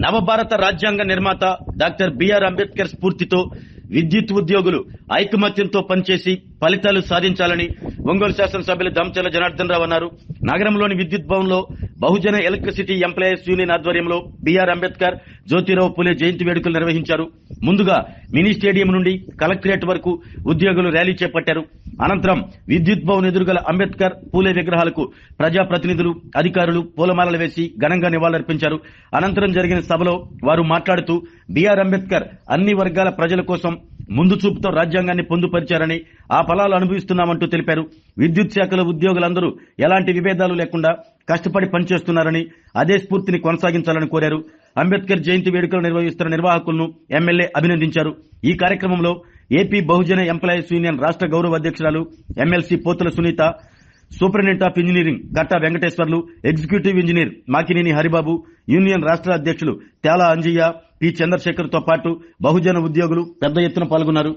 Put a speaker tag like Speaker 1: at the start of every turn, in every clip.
Speaker 1: నవభారత రాజ్యాంగ నిర్మాత doctor BR Ambedkar స్ఫూర్తితో విద్యుత్ ఉద్యోగులు ఐకమత్యంతో పనిచేసి ఫలితాలు సాధించాలని ఒంగోలు శాసనసభ్యులు దామచర్ల జనార్దన్ రావు అన్నారు. నగరంలోని విద్యుత్ భవన్ లో బహుజన ఎలక్ట్రిసిటీ ఎంప్లాయీస్ యూనియన్ ఆధ్వర్యంలో బిఆర్ అంబేద్కర్ జ్యోతిరావు పూలే జయంతి వేడుకలు నిర్వహించారు. ముందుగా మినీ స్టేడియం నుండి కలెక్టరేట్ వరకు ఉద్యోగులు ర్యాలీ చేపట్టారు. అనంతరం విద్యుత్ భవన్ ఎదురుగల అంబేద్కర్ పూలే విగ్రహాలకు ప్రజాప్రతినిధులు అధికారులు పూలమాలలు వేసి ఘనంగా నివాళులర్పించారు. అనంతరం జరిగిన సభలో వారు మాట్లాడుతూ బిఆర్ అంబేద్కర్ అన్ని వర్గాల ప్రజల కోసం ముందు చూపుతో రాజ్యాంగాన్ని పొందుపరిచారని ఆ ఫలాలు అనుభవిస్తున్నామంటూ తెలిపారు. విద్యుత్ శాఖలో ఉద్యోగులందరూ ఎలాంటి విభేదాలు లేకుండా కష్టపడి పనిచేస్తున్నారని అదే స్ఫూర్తిని కొనసాగించాలని కోరారు. అంబేద్కర్ జయంతి వేడుకలు నిర్వహిస్తున్న నిర్వాహకులను ఎమ్మెల్యే అభినందించారు. ఈ కార్యక్రమంలో ఏపీ బహుజన ఎంప్లాయీస్ యూనియన్ రాష్ట్ర గౌరవ అధ్యక్షురాలు MLC Pothula Sunitha, superintendent of engineering Katta Venkateswarlu, executive engineer Makineni Haribabu, union రాష్ట్ర అధ్యక్షులు తేలా అంజయ్య, పి చంద్రశేఖర్ తో పాటు బహుజన ఉద్యోగులు పెద్ద ఎత్తున పాల్గొన్నారు.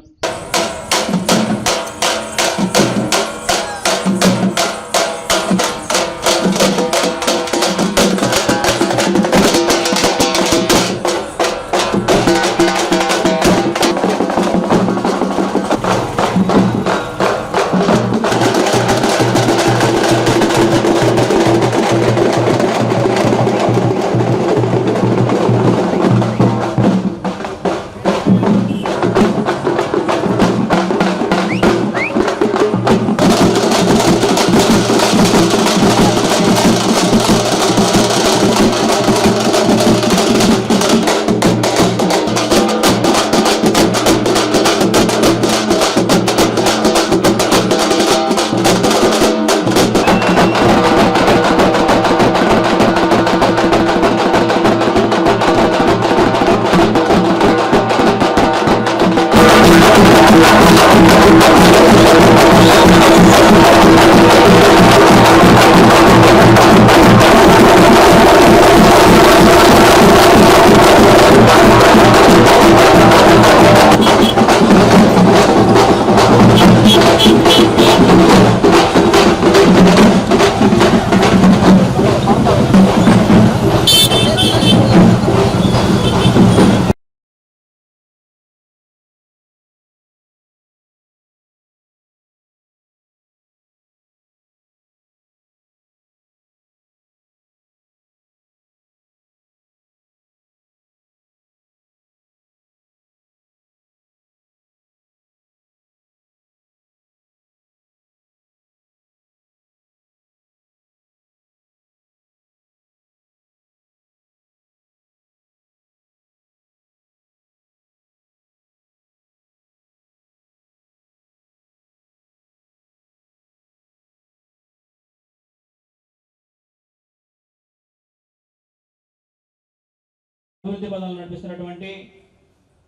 Speaker 2: అభివృద్ధి పదాలు నడిపిస్తున్నటువంటి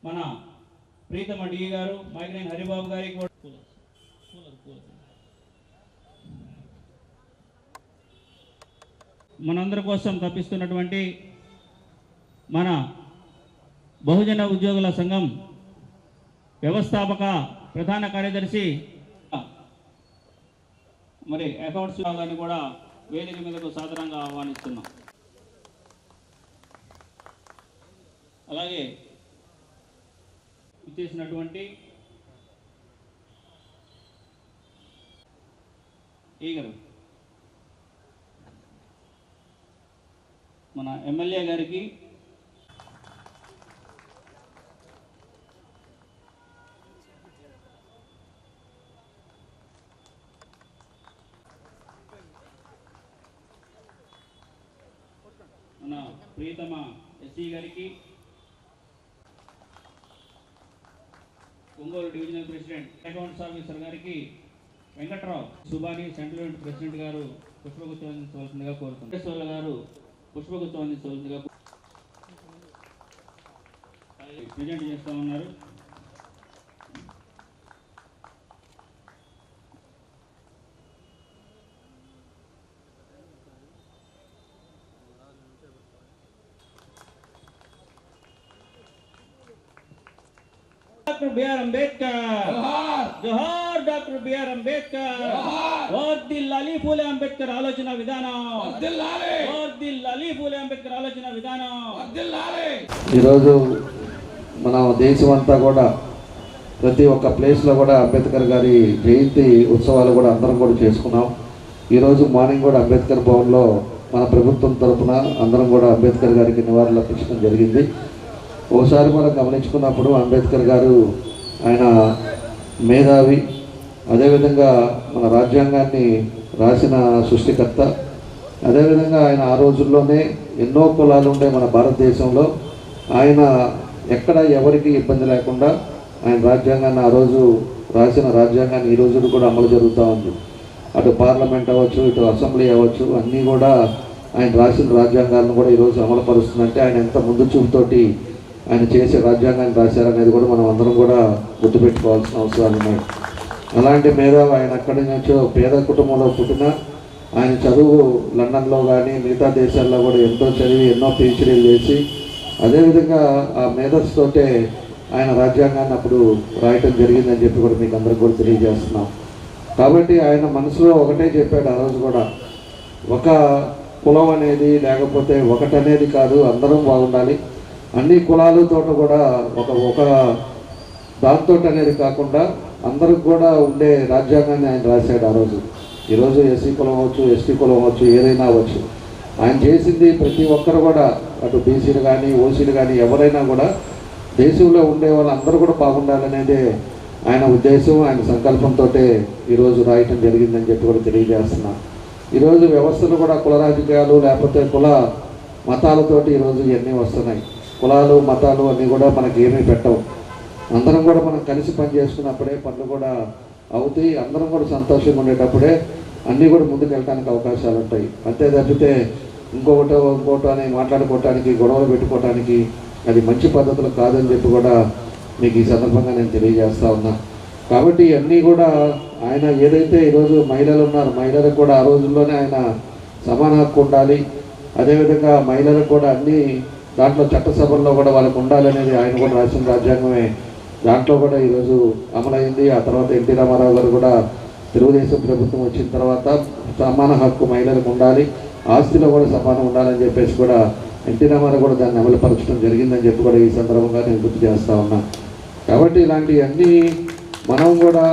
Speaker 2: మన ప్రీతమ డి గారు మాకినేని హరిబాబు గారికి మనందరి కోసం తప్పిస్తున్నటువంటి మన బహుజన ఉద్యోగుల సంఘం వ్యవస్థాపక ప్రధాన కార్యదర్శి మరి అకౌంట్స్ విభాగాన్ని కూడా వేదిక మీదకు సాధారణంగా ఆహ్వానిస్తున్నాం. అలాగే ఇచ్చేసినటువంటి ఈగరు మన ఎమ్మెల్యే గారికి మన ప్రియతమ ఎస్సీ గారికి, Ongole divisional president accounts officer గారికి వెంకట్రావు సుబాని సెంట్రల్ ప్రెసిడెంట్ గారు పుష్పగుచ్చం అందించవలసిందిగా కోరుతున్నారు. గారు పుష్పగుచ్చం అందించవలసిందిగా ప్రెజెంట్ చేస్తూ ఉన్నారు. डॉक्टर बी आर अम्बेडकर जोहार डॉक्टर बी आर अम्बेडकर వర్ధిల్లాలి ఫూలే అంబేద్కర్ ఆలోచన విధానం వర్ధిల్లాలి ఫూలే అంబేద్కర్ ఆలోచన విధానం వర్ధిల్లాలి
Speaker 3: ఈరోజు మన దేశం అంతా కూడా ప్రతి ఒక్క ప్లేస్లో కూడా అంబేద్కర్ గారి జయంతి ఉత్సవాలు కూడా అందరం కూడా చేసుకున్నాం. ఈరోజు మార్నింగ్ కూడా అంబేద్కర్ భవన్లో మన ప్రభుత్వం తరఫున అందరం కూడా అంబేద్కర్ గారికి నివాళులు అర్పించడం జరిగింది. ఓసారి మనం గమనించుకున్నప్పుడు అంబేద్కర్ గారు ఆయన మేధావి, అదేవిధంగా మన రాజ్యాంగాన్ని రాసిన సృష్టికర్త, అదేవిధంగా ఆయన ఆ రోజుల్లోనే ఎన్నో కులాలు ఉండే మన భారతదేశంలో ఆయన ఎక్కడ ఎవరికి ఇబ్బంది లేకుండా ఆయన రాజ్యాంగాన్ని ఆ రోజు రాసిన రాజ్యాంగాన్ని ఈ రోజు కూడా అమలు జరుగుతూ ఉంది. అటు పార్లమెంట్ అవ్వచ్చు, ఇటు అసెంబ్లీ అవ్వచ్చు, అన్నీ కూడా ఆయన రాసిన రాజ్యాంగాలను కూడా ఈరోజు అమలు పరుస్తుందంటే ఆయన ఎంత ముందు చూపుతోటి ఆయన చేసే రాజ్యాంగాన్ని రాశారనేది కూడా మనం అందరం కూడా గుర్తుపెట్టుకోవాల్సిన అవసరాలు ఉన్నాయి. అలాంటి మేధావి ఆయన అక్కడి నుంచో పేద కుటుంబంలో పుట్టిన ఆయన చదువు లండన్లో కానీ మిగతా దేశాల్లో కూడా ఎంతో చదివి ఎన్నో పీహెచ్డీలు చేసి అదేవిధంగా ఆ మేధస్సుతోటే ఆయన రాజ్యాంగాన్ని అప్పుడు రాయటం జరిగిందని చెప్పి కూడా మీకు అందరికి కూడా తెలియజేస్తున్నాం. కాబట్టి ఆయన మనసులో ఒకటే చెప్పాడు ఆ రోజు కూడా, ఒక కులం అనేది లేకపోతే ఒకటనేది కాదు, అందరం బాగుండాలి, అన్ని కులాలతో కూడా ఒక దాంతో అనేది కాకుండా అందరికి కూడా ఉండే రాజ్యాంగాన్ని ఆయన రాశాడు ఆ రోజు. ఈరోజు ఎస్సీ కులం అవ్వచ్చు, ఎస్టీ కులం అవ్వచ్చు, ఏదైనా అవ్వచ్చు, ఆయన చేసింది ప్రతి ఒక్కరు కూడా అటు బీసీలు కానీ ఓసీలు కానీ ఎవరైనా కూడా దేశంలో ఉండే వాళ్ళందరూ కూడా బాగుండాలనేదే ఆయన ఉద్దేశం, ఆయన సంకల్పంతో ఈరోజు రాయటం జరిగిందని చెప్పి కూడా తెలియజేస్తున్నాం. ఈరోజు వ్యవస్థలు కూడా కుల రాజకీయాలు లేకపోతే కుల మతాలతోటి ఈరోజు ఇవన్నీ వస్తున్నాయి. కులాలు మతాలు అన్నీ కూడా మనకి ఏమీ పెట్టవు. అందరం కూడా మనం కలిసి పని చేసుకున్నప్పుడే పనులు కూడా అవుతాయి. అందరం కూడా సంతోషంగా ఉండేటప్పుడే అన్నీ కూడా ముందుకు వెళ్ళడానికి అవకాశాలు ఉంటాయి. అంతే తప్పితే ఇంకోటో అని మాట్లాడుకోవటానికి, గొడవలు పెట్టుకోవటానికి అది మంచి పద్ధతులు కాదని చెప్పి కూడా మీకు ఈ సందర్భంగా నేను తెలియజేస్తా ఉన్నా. కాబట్టి ఇవన్నీ కూడా ఆయన ఏదైతే ఈరోజు మహిళలు ఉన్నారు, మహిళలకు కూడా ఆ రోజుల్లోనే ఆయన సమాన హక్కు ఉండాలి, అదేవిధంగా మహిళలకు కూడా అన్ని దాంట్లో చట్టసభల్లో కూడా వాళ్ళకు ఉండాలనేది ఆయన కూడా రాసిన రాజ్యాంగమే. దాంట్లో కూడా ఈరోజు అమలైంది. ఆ తర్వాత ఎన్టీ రామారావు గారు కూడా తెలుగుదేశం ప్రభుత్వం వచ్చిన తర్వాత సమాన హక్కు మహిళలకు ఉండాలి, ఆస్తిలో కూడా సమానం ఉండాలని చెప్పేసి కూడా ఎన్టీ రామారావు కూడా దాన్ని అమలుపరచడం జరిగిందని చెప్పి కూడా ఈ సందర్భంగా నేను గుర్తు చేస్తూ ఉన్నా. కాబట్టి ఇలాంటివన్నీ మనం కూడా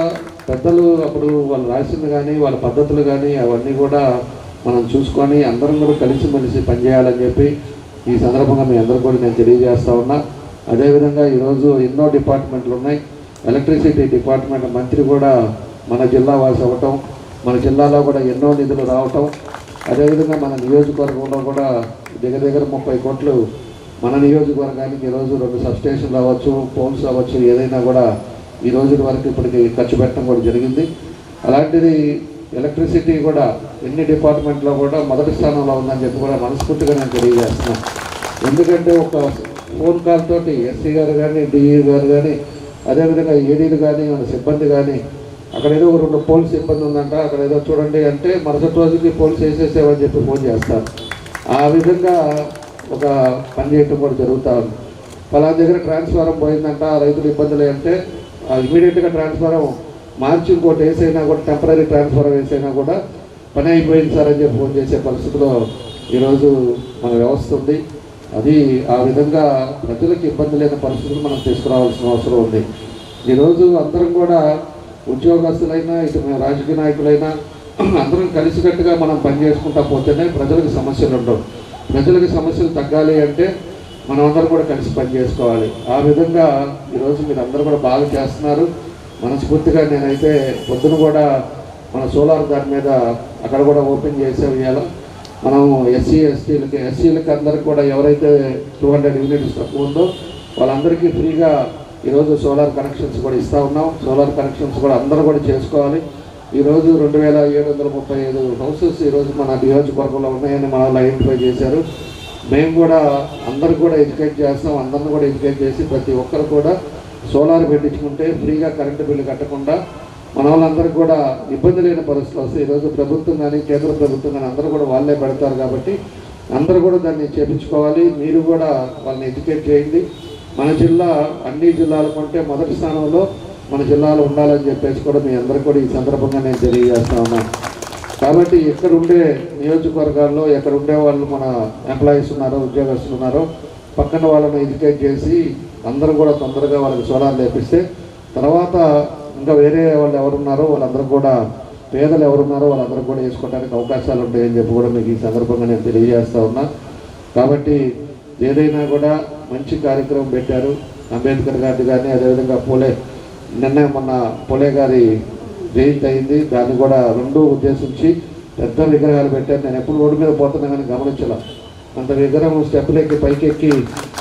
Speaker 3: పెద్దలు అప్పుడు వాళ్ళు రాసింది కానీ వాళ్ళ పద్ధతులు కానీ అవన్నీ కూడా మనం చూసుకొని అందరం కూడా కలిసిమెలిసి పనిచేయాలని చెప్పి ఈ సందర్భంగా మీ అందరూ కూడా నేను తెలియజేస్తూ ఉన్నా. అదేవిధంగా ఈరోజు ఎన్నో డిపార్ట్మెంట్లు ఉన్నాయి. ఎలక్ట్రిసిటీ డిపార్ట్మెంట్ మంత్రి కూడా మన జిల్లా వాసి అవ్వటం, మన జిల్లాలో కూడా ఎన్నో నిధులు రావటం, అదేవిధంగా మన నియోజకవర్గంలో కూడా దగ్గర 30 కోట్లు మన నియోజకవర్గానికి ఈరోజు 2 సబ్స్టేషన్లు అవ్వచ్చు, పోల్స్ అవ్వచ్చు, ఏదైనా కూడా ఈ రోజు వరకు ఇప్పటికి ఖర్చు పెట్టడం కూడా జరిగింది. అలాంటిది ఎలక్ట్రిసిటీ కూడా ఎన్ని డిపార్ట్మెంట్లో కూడా మొదటి స్థానంలో ఉందని చెప్పి కూడా మనస్ఫూర్తిగా నేను తెలియజేస్తున్నాను. ఎందుకంటే ఒక ఫోన్ కాల్ తోటి ఎస్సీ గారు కానీ, డిఈ గారు కానీ, అదేవిధంగా ఏడీలు కానీ, మన సిబ్బంది కానీ అక్కడ ఏదో 2 పోల్స్ ఇబ్బంది ఉందంట, అక్కడ ఏదో చూడండి అంటే మరుసటి రోజుకి పోల్స్ వేసేసేవని చెప్పి ఫోన్ చేస్తారు. ఆ విధంగా ఒక పని చేయటం కూడా జరుగుతూ ఉంది. పలానా దగ్గర ట్రాన్స్ఫారం పోయిందంట, రైతులు ఇబ్బందులు అంటే ఇమీడియట్గా ట్రాన్స్ఫారం మార్చి ఇంకోటి వేసైనా కూడా టెంపరీ ట్రాన్స్ఫారం వేసైనా కూడా పని అయిపోయింది సార్ అని చెప్పి ఫోన్ చేసే పరిస్థితిలో ఈరోజు మన వ్యవస్థ ఉంది. అది ఆ విధంగా ప్రజలకు ఇబ్బంది లేని పరిస్థితులు మనం తీసుకురావాల్సిన అవసరం ఉంది. ఈరోజు అందరం కూడా ఉద్యోగస్తులైనా, ఇటు రాజకీయ నాయకులైనా అందరం కలిసికట్టుగా మనం పనిచేసుకుంటా పోతేనే ప్రజలకు సమస్యలు ఉండవు. ప్రజలకు సమస్యలు తగ్గాలి అంటే మనం అందరం కూడా కలిసి పనిచేసుకోవాలి. ఆ విధంగా ఈరోజు మీరు అందరూ కూడా బాగా చేస్తున్నారు. మనస్ఫూర్తిగా నేనైతే పొద్దున కూడా మన సోలార్ దాని మీద అక్కడ కూడా ఓపెన్ చేసే ఇవాళ మనం ఎస్సీలకి అందరికి కూడా ఎవరైతే 200 యూనిట్స్ తక్కువ ఉందో వాళ్ళందరికీ ఫ్రీగా ఈరోజు సోలార్ కనెక్షన్స్ కూడా ఇస్తూ ఉన్నాం. సోలార్ కనెక్షన్స్ కూడా అందరూ కూడా చేసుకోవాలి. ఈరోజు 2735 హౌసెస్ ఈరోజు మన నియోజకవర్గంలో ఉన్నాయని మన వాళ్ళు ఐడెంటిఫై చేశారు. మేము కూడా అందరికి కూడా ఎడ్యుకేట్ చేస్తాం. అందరిని కూడా ఎడ్యుకేట్ చేసి ప్రతి ఒక్కరు కూడా సోలార్ పెట్టించుకుంటే ఫ్రీగా కరెంటు బిల్లు కట్టకుండా మన వాళ్ళందరికీ కూడా ఇబ్బంది లేని పరిస్థితులు వస్తాయి. ఈరోజు ప్రభుత్వం కానీ కేంద్ర ప్రభుత్వం కానీ అందరూ కూడా వాళ్ళే పెడతారు కాబట్టి అందరూ కూడా దాన్ని చేపించుకోవాలి. మీరు కూడా వాళ్ళని ఎడ్యుకేట్ చేయండి. మన జిల్లా అన్ని జిల్లాల కంటే మొదటి స్థానంలో మన జిల్లాలో ఉండాలని చెప్పేసి కూడా మీ అందరికీ కూడా ఈ సందర్భంగా నేను తెలియజేస్తా ఉన్నాను. కాబట్టి ఎక్కడ ఉండే నియోజకవర్గాల్లో ఎక్కడ ఉండే వాళ్ళు మన ఎంప్లాయీస్ ఉన్నారో, ఉద్యోగస్తులు ఉన్నారో పక్కన వాళ్ళని ఎడ్యుకేట్ చేసి అందరూ కూడా తొందరగా వాళ్ళకి సోలార్ లేపిస్తే తర్వాత ఇంకా వేరే వాళ్ళు ఎవరున్నారో వాళ్ళందరూ కూడా పేదలు ఎవరున్నారో వాళ్ళందరూ కూడా వేసుకోవడానికి అవకాశాలు ఉంటాయని చెప్పి కూడా మీకు ఈ సందర్భంగా నేను తెలియజేస్తా ఉన్నా. కాబట్టి ఏదైనా కూడా మంచి కార్యక్రమం పెట్టారు. అంబేద్కర్ గారిది కానీ అదేవిధంగా మొన్న పూలే గారి జయంతి అయింది, దాన్ని కూడా రెండూ ఉద్దేశించి పెద్ద విగ్రహాలు పెట్టారు. నేను ఎప్పుడు రోడ్డు మీద పోతున్నా కానీ గమనించాల అంత విగ్రహం స్టెప్పులెక్కి పైకెక్కి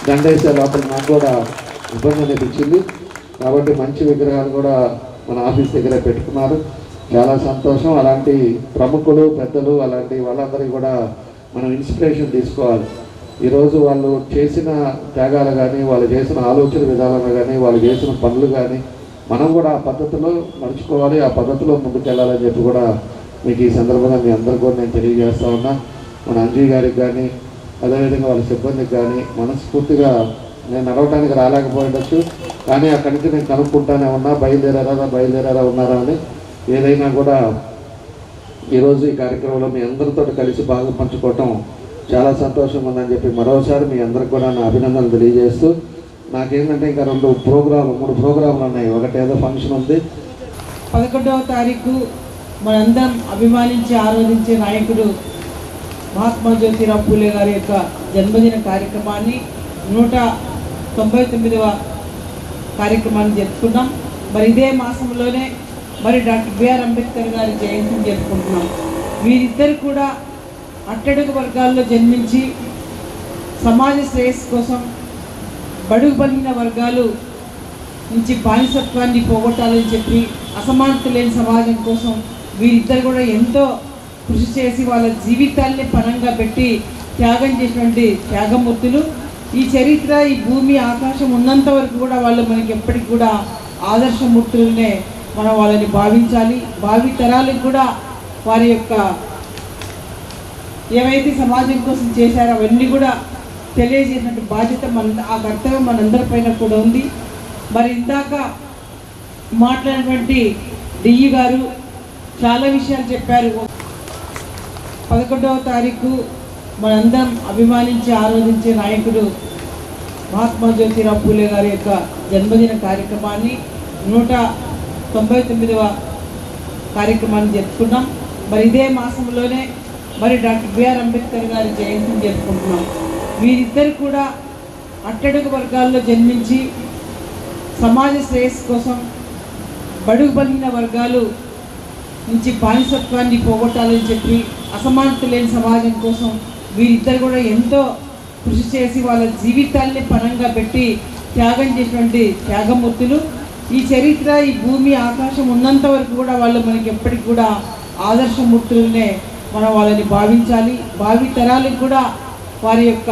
Speaker 3: దండేసే లోపల నాకు కూడా ఇబ్బంది అనిపించింది. కాబట్టి మంచి విగ్రహాలు కూడా మన ఆఫీస్ దగ్గర పెట్టుకున్నారు, చాలా సంతోషం. అలాంటి ప్రముఖులు పెద్దలు అలాంటి వాళ్ళందరికీ కూడా మనం ఇన్స్పిరేషన్ తీసుకోవాలి. ఈరోజు వాళ్ళు చేసిన త్యాగాలు కానీ వాళ్ళు చేసిన ఆలోచన విధానాలు కానీ వాళ్ళు చేసిన పనులు కానీ మనం కూడా ఆ పద్ధతిలో నడుచుకోవాలి, ఆ పద్ధతిలో ముందుకెళ్ళాలని చెప్పి కూడా మీకు ఈ సందర్భంగా మీ అందరికీ కూడా నేను తెలియజేస్తా ఉన్నా. మన అంజీ గారికి కానీ అదేవిధంగా వాళ్ళ సిబ్బందికి కానీ మనస్ఫూర్తిగా నేను నడవడానికి రాలేకపోయిండొచ్చు, కానీ అక్కడి నుంచి నేను కనుక్కుంటానే ఉన్నా బయలుదేరారా ఉన్నారా అని. ఏదైనా కూడా ఈరోజు ఈ కార్యక్రమంలో మీ అందరితో కలిసి బాగా పంచుకోవటం చాలా సంతోషంగా ఉందని చెప్పి మరోసారి మీ అందరికి కూడా నా అభినందనలు తెలియజేస్తూ, నాకేంటంటే ఇంకా 3 ప్రోగ్రాములు ఉన్నాయి. ఒకటేదో ఫంక్షన్ ఉంది.
Speaker 4: 11వ తారీఖు మనందరం అభిమానించి ఆరాధించే నాయకుడు మహాత్మా జ్యోతిరావు పూలే గారి యొక్క జన్మదిన కార్యక్రమాన్ని 199వ కార్యక్రమాన్ని జరుపుకున్నాం. మరి ఇదే మాసంలోనే డాక్టర్ బిఆర్ అంబేద్కర్ గారి జయంతిని జరుపుకుంటున్నాం. వీరిద్దరు కూడా అట్టడుగు వర్గాల్లో జన్మించి సమాజ శ్రేయస్సు కోసం బడుగు బలిగిన వర్గాలు నుంచి బానిసత్వాన్ని పోగొట్టాలని చెప్పి అసమానత లేని సమాజం కోసం వీరిద్దరు కూడా ఎంతో కృషి చేసి వాళ్ళ జీవితాల్ని పణంగా పెట్టి త్యాగం చేసినటువంటి త్యాగమూర్తులు. ఈ చరిత్ర, ఈ భూమి ఆకాశం ఉన్నంత వరకు కూడా వాళ్ళు మనకి ఎప్పటికి కూడా ఆదర్శమూర్తులనే మనం వాళ్ళని భావించాలి. భావి తరాలకు కూడా వారి యొక్క ఏవైతే సమాజం కోసం చేశారో అవన్నీ కూడా తెలియజేసినట్టు బాధ్యత ఆ కర్తవ్యం మనందరిపైన కూడా ఉంది. మరి ఇందాక మాట్లాడినటువంటి డిఈ గారు చాలా విషయాలు చెప్పారు. 11వ తారీఖు మనందరం అభిమానించి ఆరాధించే నాయకుడు మహాత్మా జ్యోతిరావు పూలే గారి యొక్క జన్మదిన కార్యక్రమాన్ని 199వ కార్యక్రమాన్ని జరుపుకున్నాం. మరి ఇదే మాసంలోనే డాక్టర్ బిఆర్ అంబేద్కర్ గారి జయంతిని జరుపుకుంటున్నాం. వీరిద్దరు కూడా అట్టడుగు వర్గాల్లో జన్మించి సమాజ శ్రేయస్సు కోసం బడుగు బలిగిన వర్గాలు నుంచి బానిసత్వాన్ని పోగొట్టాలని చెప్పి అసమానత లేని సమాజం కోసం వీరిద్దరు కూడా ఎంతో కృషి చేసి వాళ్ళ జీవితాల్ని పణంగా పెట్టి త్యాగం చేసినటువంటి త్యాగమూర్తులు. ఈ చరిత్ర, ఈ భూమి ఆకాశం ఉన్నంత వరకు కూడా వాళ్ళు మనకి ఎప్పటికి కూడా ఆదర్శమూర్తులనే మనం వాళ్ళని భావించాలి. భావి తరాలకు కూడా వారి యొక్క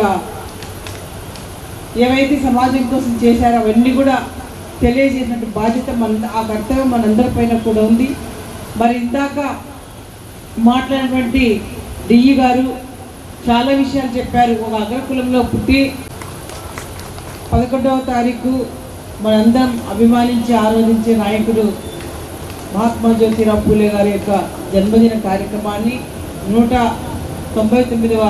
Speaker 4: ఏవైతే సమాజం కోసం చేశారో అవన్నీ కూడా తెలియజేసినట్టు బాధ్యత ఆ కర్తవ్యం మనందరిపైన కూడా ఉంది. మరి ఇందాక మాట్లాడినటువంటి డిఈ గారు చాలా విషయాలు చెప్పారు. ఒక అగ్రకులంలో పుట్టి 11వ తారీఖు మనందరం అభిమానించి ఆరాధించే నాయకుడు మహాత్మా జ్యోతిరావు పూలే గారి యొక్క జన్మదిన కార్యక్రమాన్ని 199వ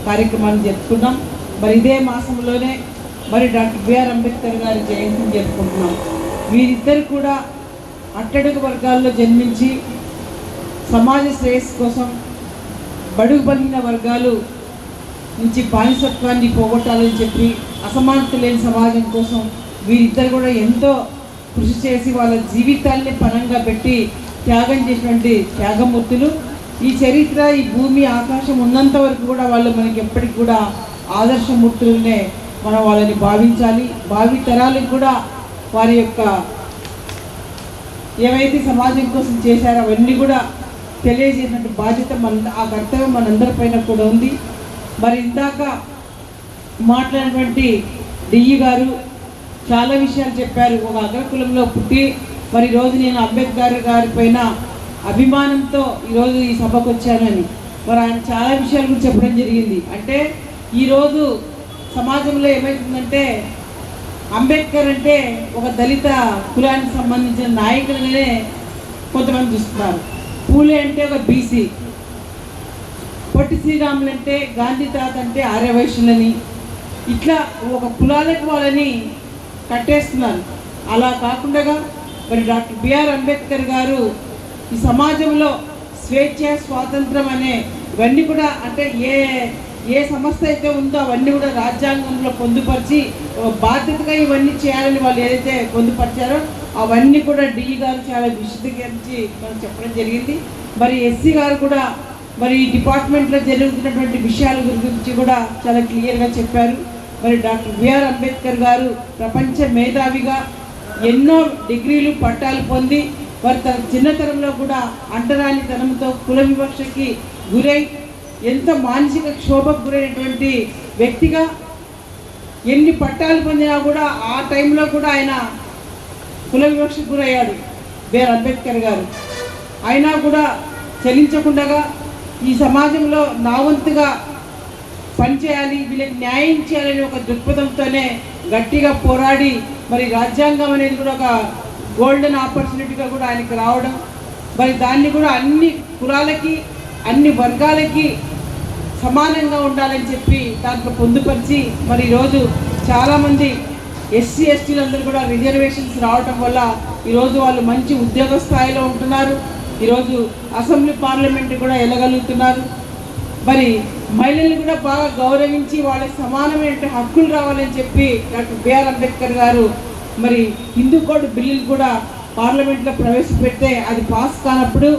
Speaker 4: కార్యక్రమాన్ని జరుపుకున్నాం. మరి ఇదే మాసంలోనే డాక్టర్ బిఆర్ అంబేద్కర్ గారి జయంతిని జరుపుకుంటున్నాం. వీరిద్దరు కూడా అట్టడుగు వర్గాల్లో జన్మించి సమాజ శ్రేయస్సు కోసం బడుగు బలిగిన వర్గాలు నుంచి బానిసత్వాన్ని పోగొట్టాలని చెప్పి అసమానత లేని సమాజం కోసం వీరిద్దరు కూడా ఎంతో కృషి చేసి వాళ్ళ జీవితాల్ని పణంగా పెట్టి త్యాగం చేసినటువంటి త్యాగమూర్తులు. ఈ చరిత్ర, ఈ భూమి ఆకాశం ఉన్నంత వరకు కూడా వాళ్ళు మనకి ఎప్పటికి కూడా ఆదర్శమూర్తులనే మనం వాళ్ళని భావించాలి. భావి తరాలకు కూడా వారి యొక్క ఏవైతే సమాజం కోసం చేశారో అవన్నీ కూడా తెలియజేసినట్టు బాధ్యత ఆ కర్తవ్యం మనందరిపైన కూడా ఉంది. మరి ఇందాక మాట్లాడినటువంటి డిఈ గారు చాలా విషయాలు చెప్పారు. ఒక అగ్రకులంలో పుట్టి ఈరోజు నేను అంబేద్కర్ గారి పైన అభిమానంతో ఈరోజు ఈ సభకు వచ్చానని ఆయన చాలా విషయాల గురించి చెప్పడం జరిగింది. అంటే ఈరోజు సమాజంలో ఏమవుతుందంటే అంబేద్కర్ అంటే ఒక దళిత కులానికి సంబంధించిన నాయకులనే కొంతమంది చూస్తున్నారు. పూలే అంటే ఒక బీసీ, పొట్టి శ్రీరాములు అంటే గాంధీ తాత అంటే ఆర్యవైశ్యులని, ఇట్లా ఒక కులాలకు వాళ్ళని కట్టేస్తున్నారు. అలా కాకుండా మరి డాక్టర్ బిఆర్ అంబేద్కర్ గారు ఈ సమాజంలో స్వేచ్ఛ, స్వాతంత్రం అనే ఇవన్నీ కూడా అంటే ఏ సంస్థ అయితే ఉందో అవన్నీ కూడా రాజ్యాంగంలో పొందుపరిచి బాధ్యతగా ఇవన్నీ చేయాలని వాళ్ళు ఏదైతే పొందుపరిచారో అవన్నీ కూడా డిఈ గారు చాలా విశదీకరించి మనకు చెప్పడం జరిగింది. మరి ఎస్సీ గారు కూడా మరి ఈ డిపార్ట్మెంట్లో జరుగుతున్నటువంటి విషయాల గురించి కూడా చాలా క్లియర్గా చెప్పారు. మరి డాక్టర్ బిఆర్ అంబేద్కర్ గారు ప్రపంచ మేధావిగా ఎన్నో డిగ్రీలు పట్టాలు పొంది వారి తన చిన్నతనంలో కూడా అంటరానితనంతో కుల వివక్షకి గురై ఎంతో మానసిక క్షోభకు గురైనటువంటి వ్యక్తిగా ఎన్ని పట్టాలు పొందినా కూడా ఆ టైంలో కూడా ఆయన కుల వివక్షకు గురయ్యాడు బిఆర్ అంబేద్కర్ గారు. అయినా కూడా చలించకుండా ఈ సమాజంలో నా వంతుగా పనిచేయాలి, వీళ్ళకి న్యాయం చేయాలని ఒక దృక్పథంతోనే గట్టిగా పోరాడి మరి రాజ్యాంగం అనేది కూడా ఒక గోల్డెన్ ఆపర్చునిటీగా కూడా ఆయనకి రావడం, మరి దాన్ని కూడా అన్ని కులాలకి అన్ని వర్గాలకి సమానంగా ఉండాలని చెప్పి దాంట్లో పొందుపరిచి మరి ఈరోజు చాలామంది ఎస్సీ ఎస్టీలందరూ కూడా రిజర్వేషన్స్ రావడం వల్ల ఈరోజు వాళ్ళు మంచి ఉద్యోగ స్థాయిలో ఉంటున్నారు. ఈరోజు అసెంబ్లీ పార్లమెంట్ కూడా వెళ్ళగలుగుతున్నారు. మరి మహిళల్ని కూడా బాగా గౌరవించి వాళ్ళకి సమానమైన హక్కులు రావాలని చెప్పి డాక్టర్ బిఆర్ అంబేద్కర్ గారు మరి హిందూ కోడ్ బిల్లులు కూడా పార్లమెంట్లో ప్రవేశపెడితే అది పాస్ కానప్పుడు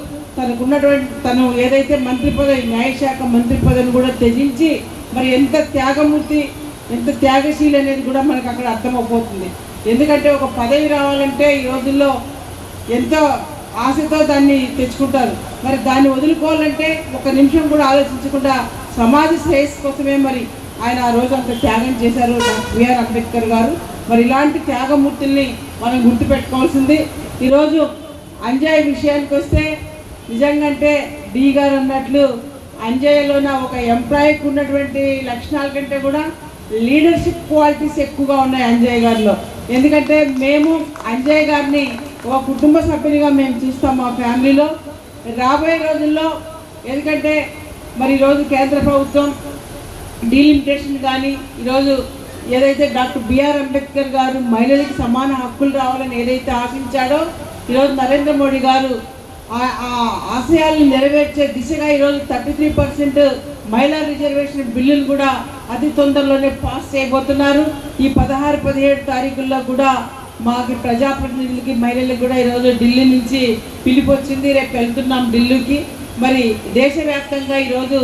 Speaker 4: తను ఏదైతే మంత్రి పదవి, న్యాయశాఖ మంత్రి పదవిని కూడా త్యజించి మరి ఎంత త్యాగమూర్తి, ఎంత త్యాగశీలి అనేది కూడా మనకు అక్కడ అర్థమైపోతుంది. ఎందుకంటే ఒక పదవి రావాలంటే ఈ రోజుల్లో ఎంతో ఆశతో దాన్ని తెచ్చుకుంటారు. మరి దాన్ని వదులుకోవాలంటే ఒక నిమిషం కూడా ఆలోచించకుండా సమాజ శ్రేయస్సు కోసమే మరి ఆయన ఆ రోజు అంత త్యాగం చేశారు డాక్టర్ బిఆర్ అంబేద్కర్ గారు. మరి ఇలాంటి త్యాగమూర్తుల్ని మనం గుర్తుపెట్టుకోవాల్సింది. ఈరోజు అంజయ్ విషయానికి వస్తే నిజంగా డి గారు అన్నట్లు అంజయ్యలోన ఒక ఎంప్లాయీకి ఉన్నటువంటి లక్షణాల కంటే కూడా లీడర్షిప్ క్వాలిటీస్ ఎక్కువగా ఉన్నాయి అంజయ్ గారిలో. ఎందుకంటే మేము అంజయ్ గారిని ఒక కుటుంబ సభ్యునిగా మేము చూస్తాం మా ఫ్యామిలీలో. రాబోయే రోజుల్లో ఎందుకంటే మరి ఈరోజు కేంద్ర ప్రభుత్వం డీలిమిటేషన్ కానీ ఈరోజు ఏదైతే డాక్టర్ బిఆర్ అంబేద్కర్ గారు మహిళలకు సమాన హక్కులు రావాలని ఏదైతే ఆశించాడో ఈరోజు నరేంద్ర మోడీ గారు ఆ ఆశయాలను నెరవేర్చే దిశగా ఈరోజు 33% మహిళా రిజర్వేషన్ బిల్లులు కూడా అతి తొందరలోనే పాస్ చేయబోతున్నారు. ఈ 16-17 తారీఖుల్లో కూడా మాకు ప్రజాప్రతినిధులకి మహిళలకు కూడా ఈరోజు ఢిల్లీ నుంచి పిలుపు వచ్చింది. రేపు వెళ్తున్నాం ఢిల్లీకి. మరి దేశవ్యాప్తంగా ఈరోజు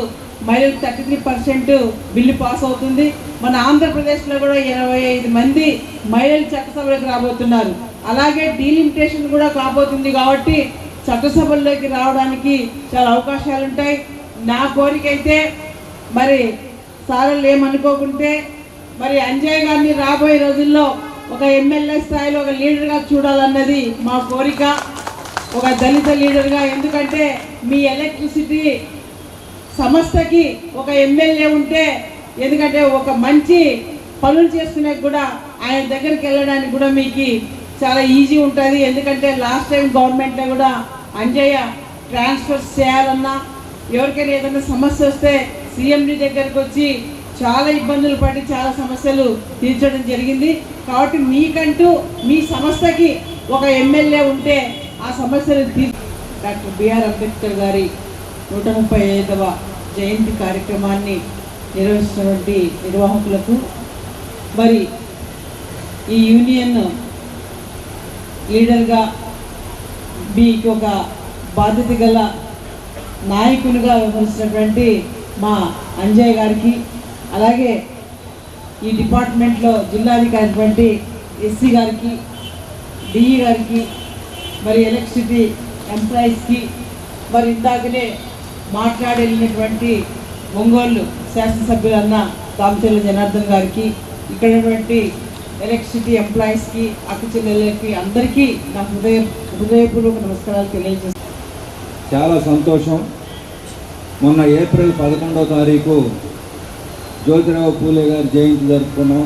Speaker 4: మహిళలకు 33% బిల్లు పాస్ అవుతుంది. మన ఆంధ్రప్రదేశ్లో కూడా 85 మంది మహిళలు చట్టసభలకు రాబోతున్నారు. అలాగే డీలిమిటేషన్ కూడా కాబోతుంది కాబట్టి చట్టసభల్లోకి రావడానికి చాలా అవకాశాలు ఉంటాయి. నా కోరిక అయితే మరి సార్లు ఏమనుకోకుంటే మరి అంజయ్ గారిని రాబోయే రోజుల్లో ఒక ఎమ్మెల్యే స్థాయిలో ఒక లీడర్గా చూడాలన్నది మా కోరిక, ఒక దళిత లీడర్గా. ఎందుకంటే మీ ఎలక్ట్రిసిటీ సంస్థకి ఒక ఎమ్మెల్యే ఉంటే ఎందుకంటే ఒక మంచి పనులు చేసుకునే కూడా ఆయన దగ్గరికి వెళ్ళడానికి కూడా మీకు చాలా ఈజీ ఉంటుంది. ఎందుకంటే లాస్ట్ టైం గవర్నమెంట్లో కూడా అంజయ్య ట్రాన్స్ఫర్స్ చేయాలన్నా ఎవరికైనా ఏదైనా సమస్య వస్తే సీఎండి దగ్గరకు వచ్చి చాలా ఇబ్బందులు పడి చాలా సమస్యలు తీర్చడం జరిగింది. కాబట్టి మీకంటూ మీ సంస్థకి ఒక ఎమ్మెల్యే ఉంటే ఆ సమస్యలు డాక్టర్ బిఆర్ అంబేద్కర్ గారి 135వ జయంతి కార్యక్రమాన్ని నిర్వహిస్తున్నటువంటి నిర్వాహకులకు మరి ఈ యూనియన్ లీడర్గా మీకు ఒక బాధ్యత గల నాయకునిగా వ్యవహరిస్తున్నటువంటి మా అంజయ్ గారికి, అలాగే ఈ డిపార్ట్మెంట్లో జిల్లాధికారి ఎస్సీ గారికి, డిఈ గారికి, మరి ఎలక్ట్రిసిటీ ఎంప్లాయీస్కి, మరి ఇందాకనే మాట్లాడేళ్ళినటువంటి ఒంగోలు శాసనసభ్యులన్న దామచర్ల జనార్దన్ గారికి, ఇక్కడ ఉన్నటువంటి ఎలక్ట్రిసిటీ ఎంప్లాయీస్కి, అక్క చెల్లెళ్ళకి అందరికీ నా హృదయపూర్వక నమస్కారాలు తెలియజేస్తాను.
Speaker 5: చాలా సంతోషం. మొన్న ఏప్రిల్ 11వ తారీఖు జ్యోతిరావు పూలే గారి జయంతి జరుపుకున్నాం.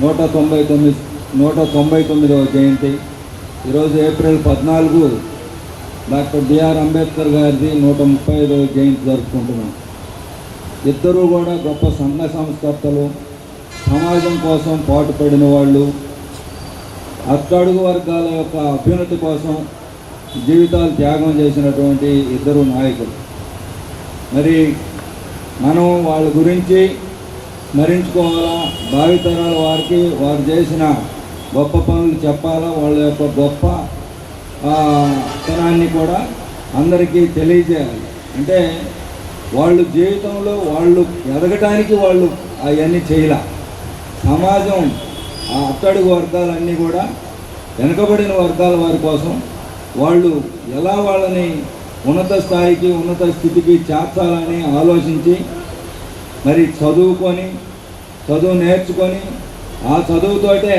Speaker 5: 199వ జయంతి. ఈరోజు ఏప్రిల్ 14 డాక్టర్ బిఆర్ అంబేద్కర్ గారిది 135వ జయంతి జరుపుకుంటున్నాం. ఇద్దరూ కూడా గొప్ప సంఘ సంస్కర్తలు, సమాజం కోసం పాటుపడిన వాళ్ళు, అట్టడుగు వర్గాల యొక్క అభ్యున్నతి కోసం జీవితాలు త్యాగం చేసినటువంటి ఇద్దరు నాయకులు. మరి మనం వాళ్ళ గురించి స్మరించుకోవాలా, భావితరాల వారికి వారు చేసిన గొప్ప పనులు చెప్పాలా, వాళ్ళ యొక్క గొప్ప తనాన్ని కూడా అందరికీ తెలియజేయాలి. అంటే వాళ్ళు జీవితంలో వాళ్ళు ఎదగటానికి వాళ్ళు అవన్నీ చేయాల. సమాజం ఆ అట్టడుగు వర్గాలన్నీ కూడా వెనుకబడిన వర్గాల వారి కోసం వాళ్ళు ఎలా వాళ్ళని ఉన్నత స్థాయికి ఉన్నత స్థితికి చేర్చాలని ఆలోచించి మరి చదువు నేర్చుకొని ఆ చదువుతోటే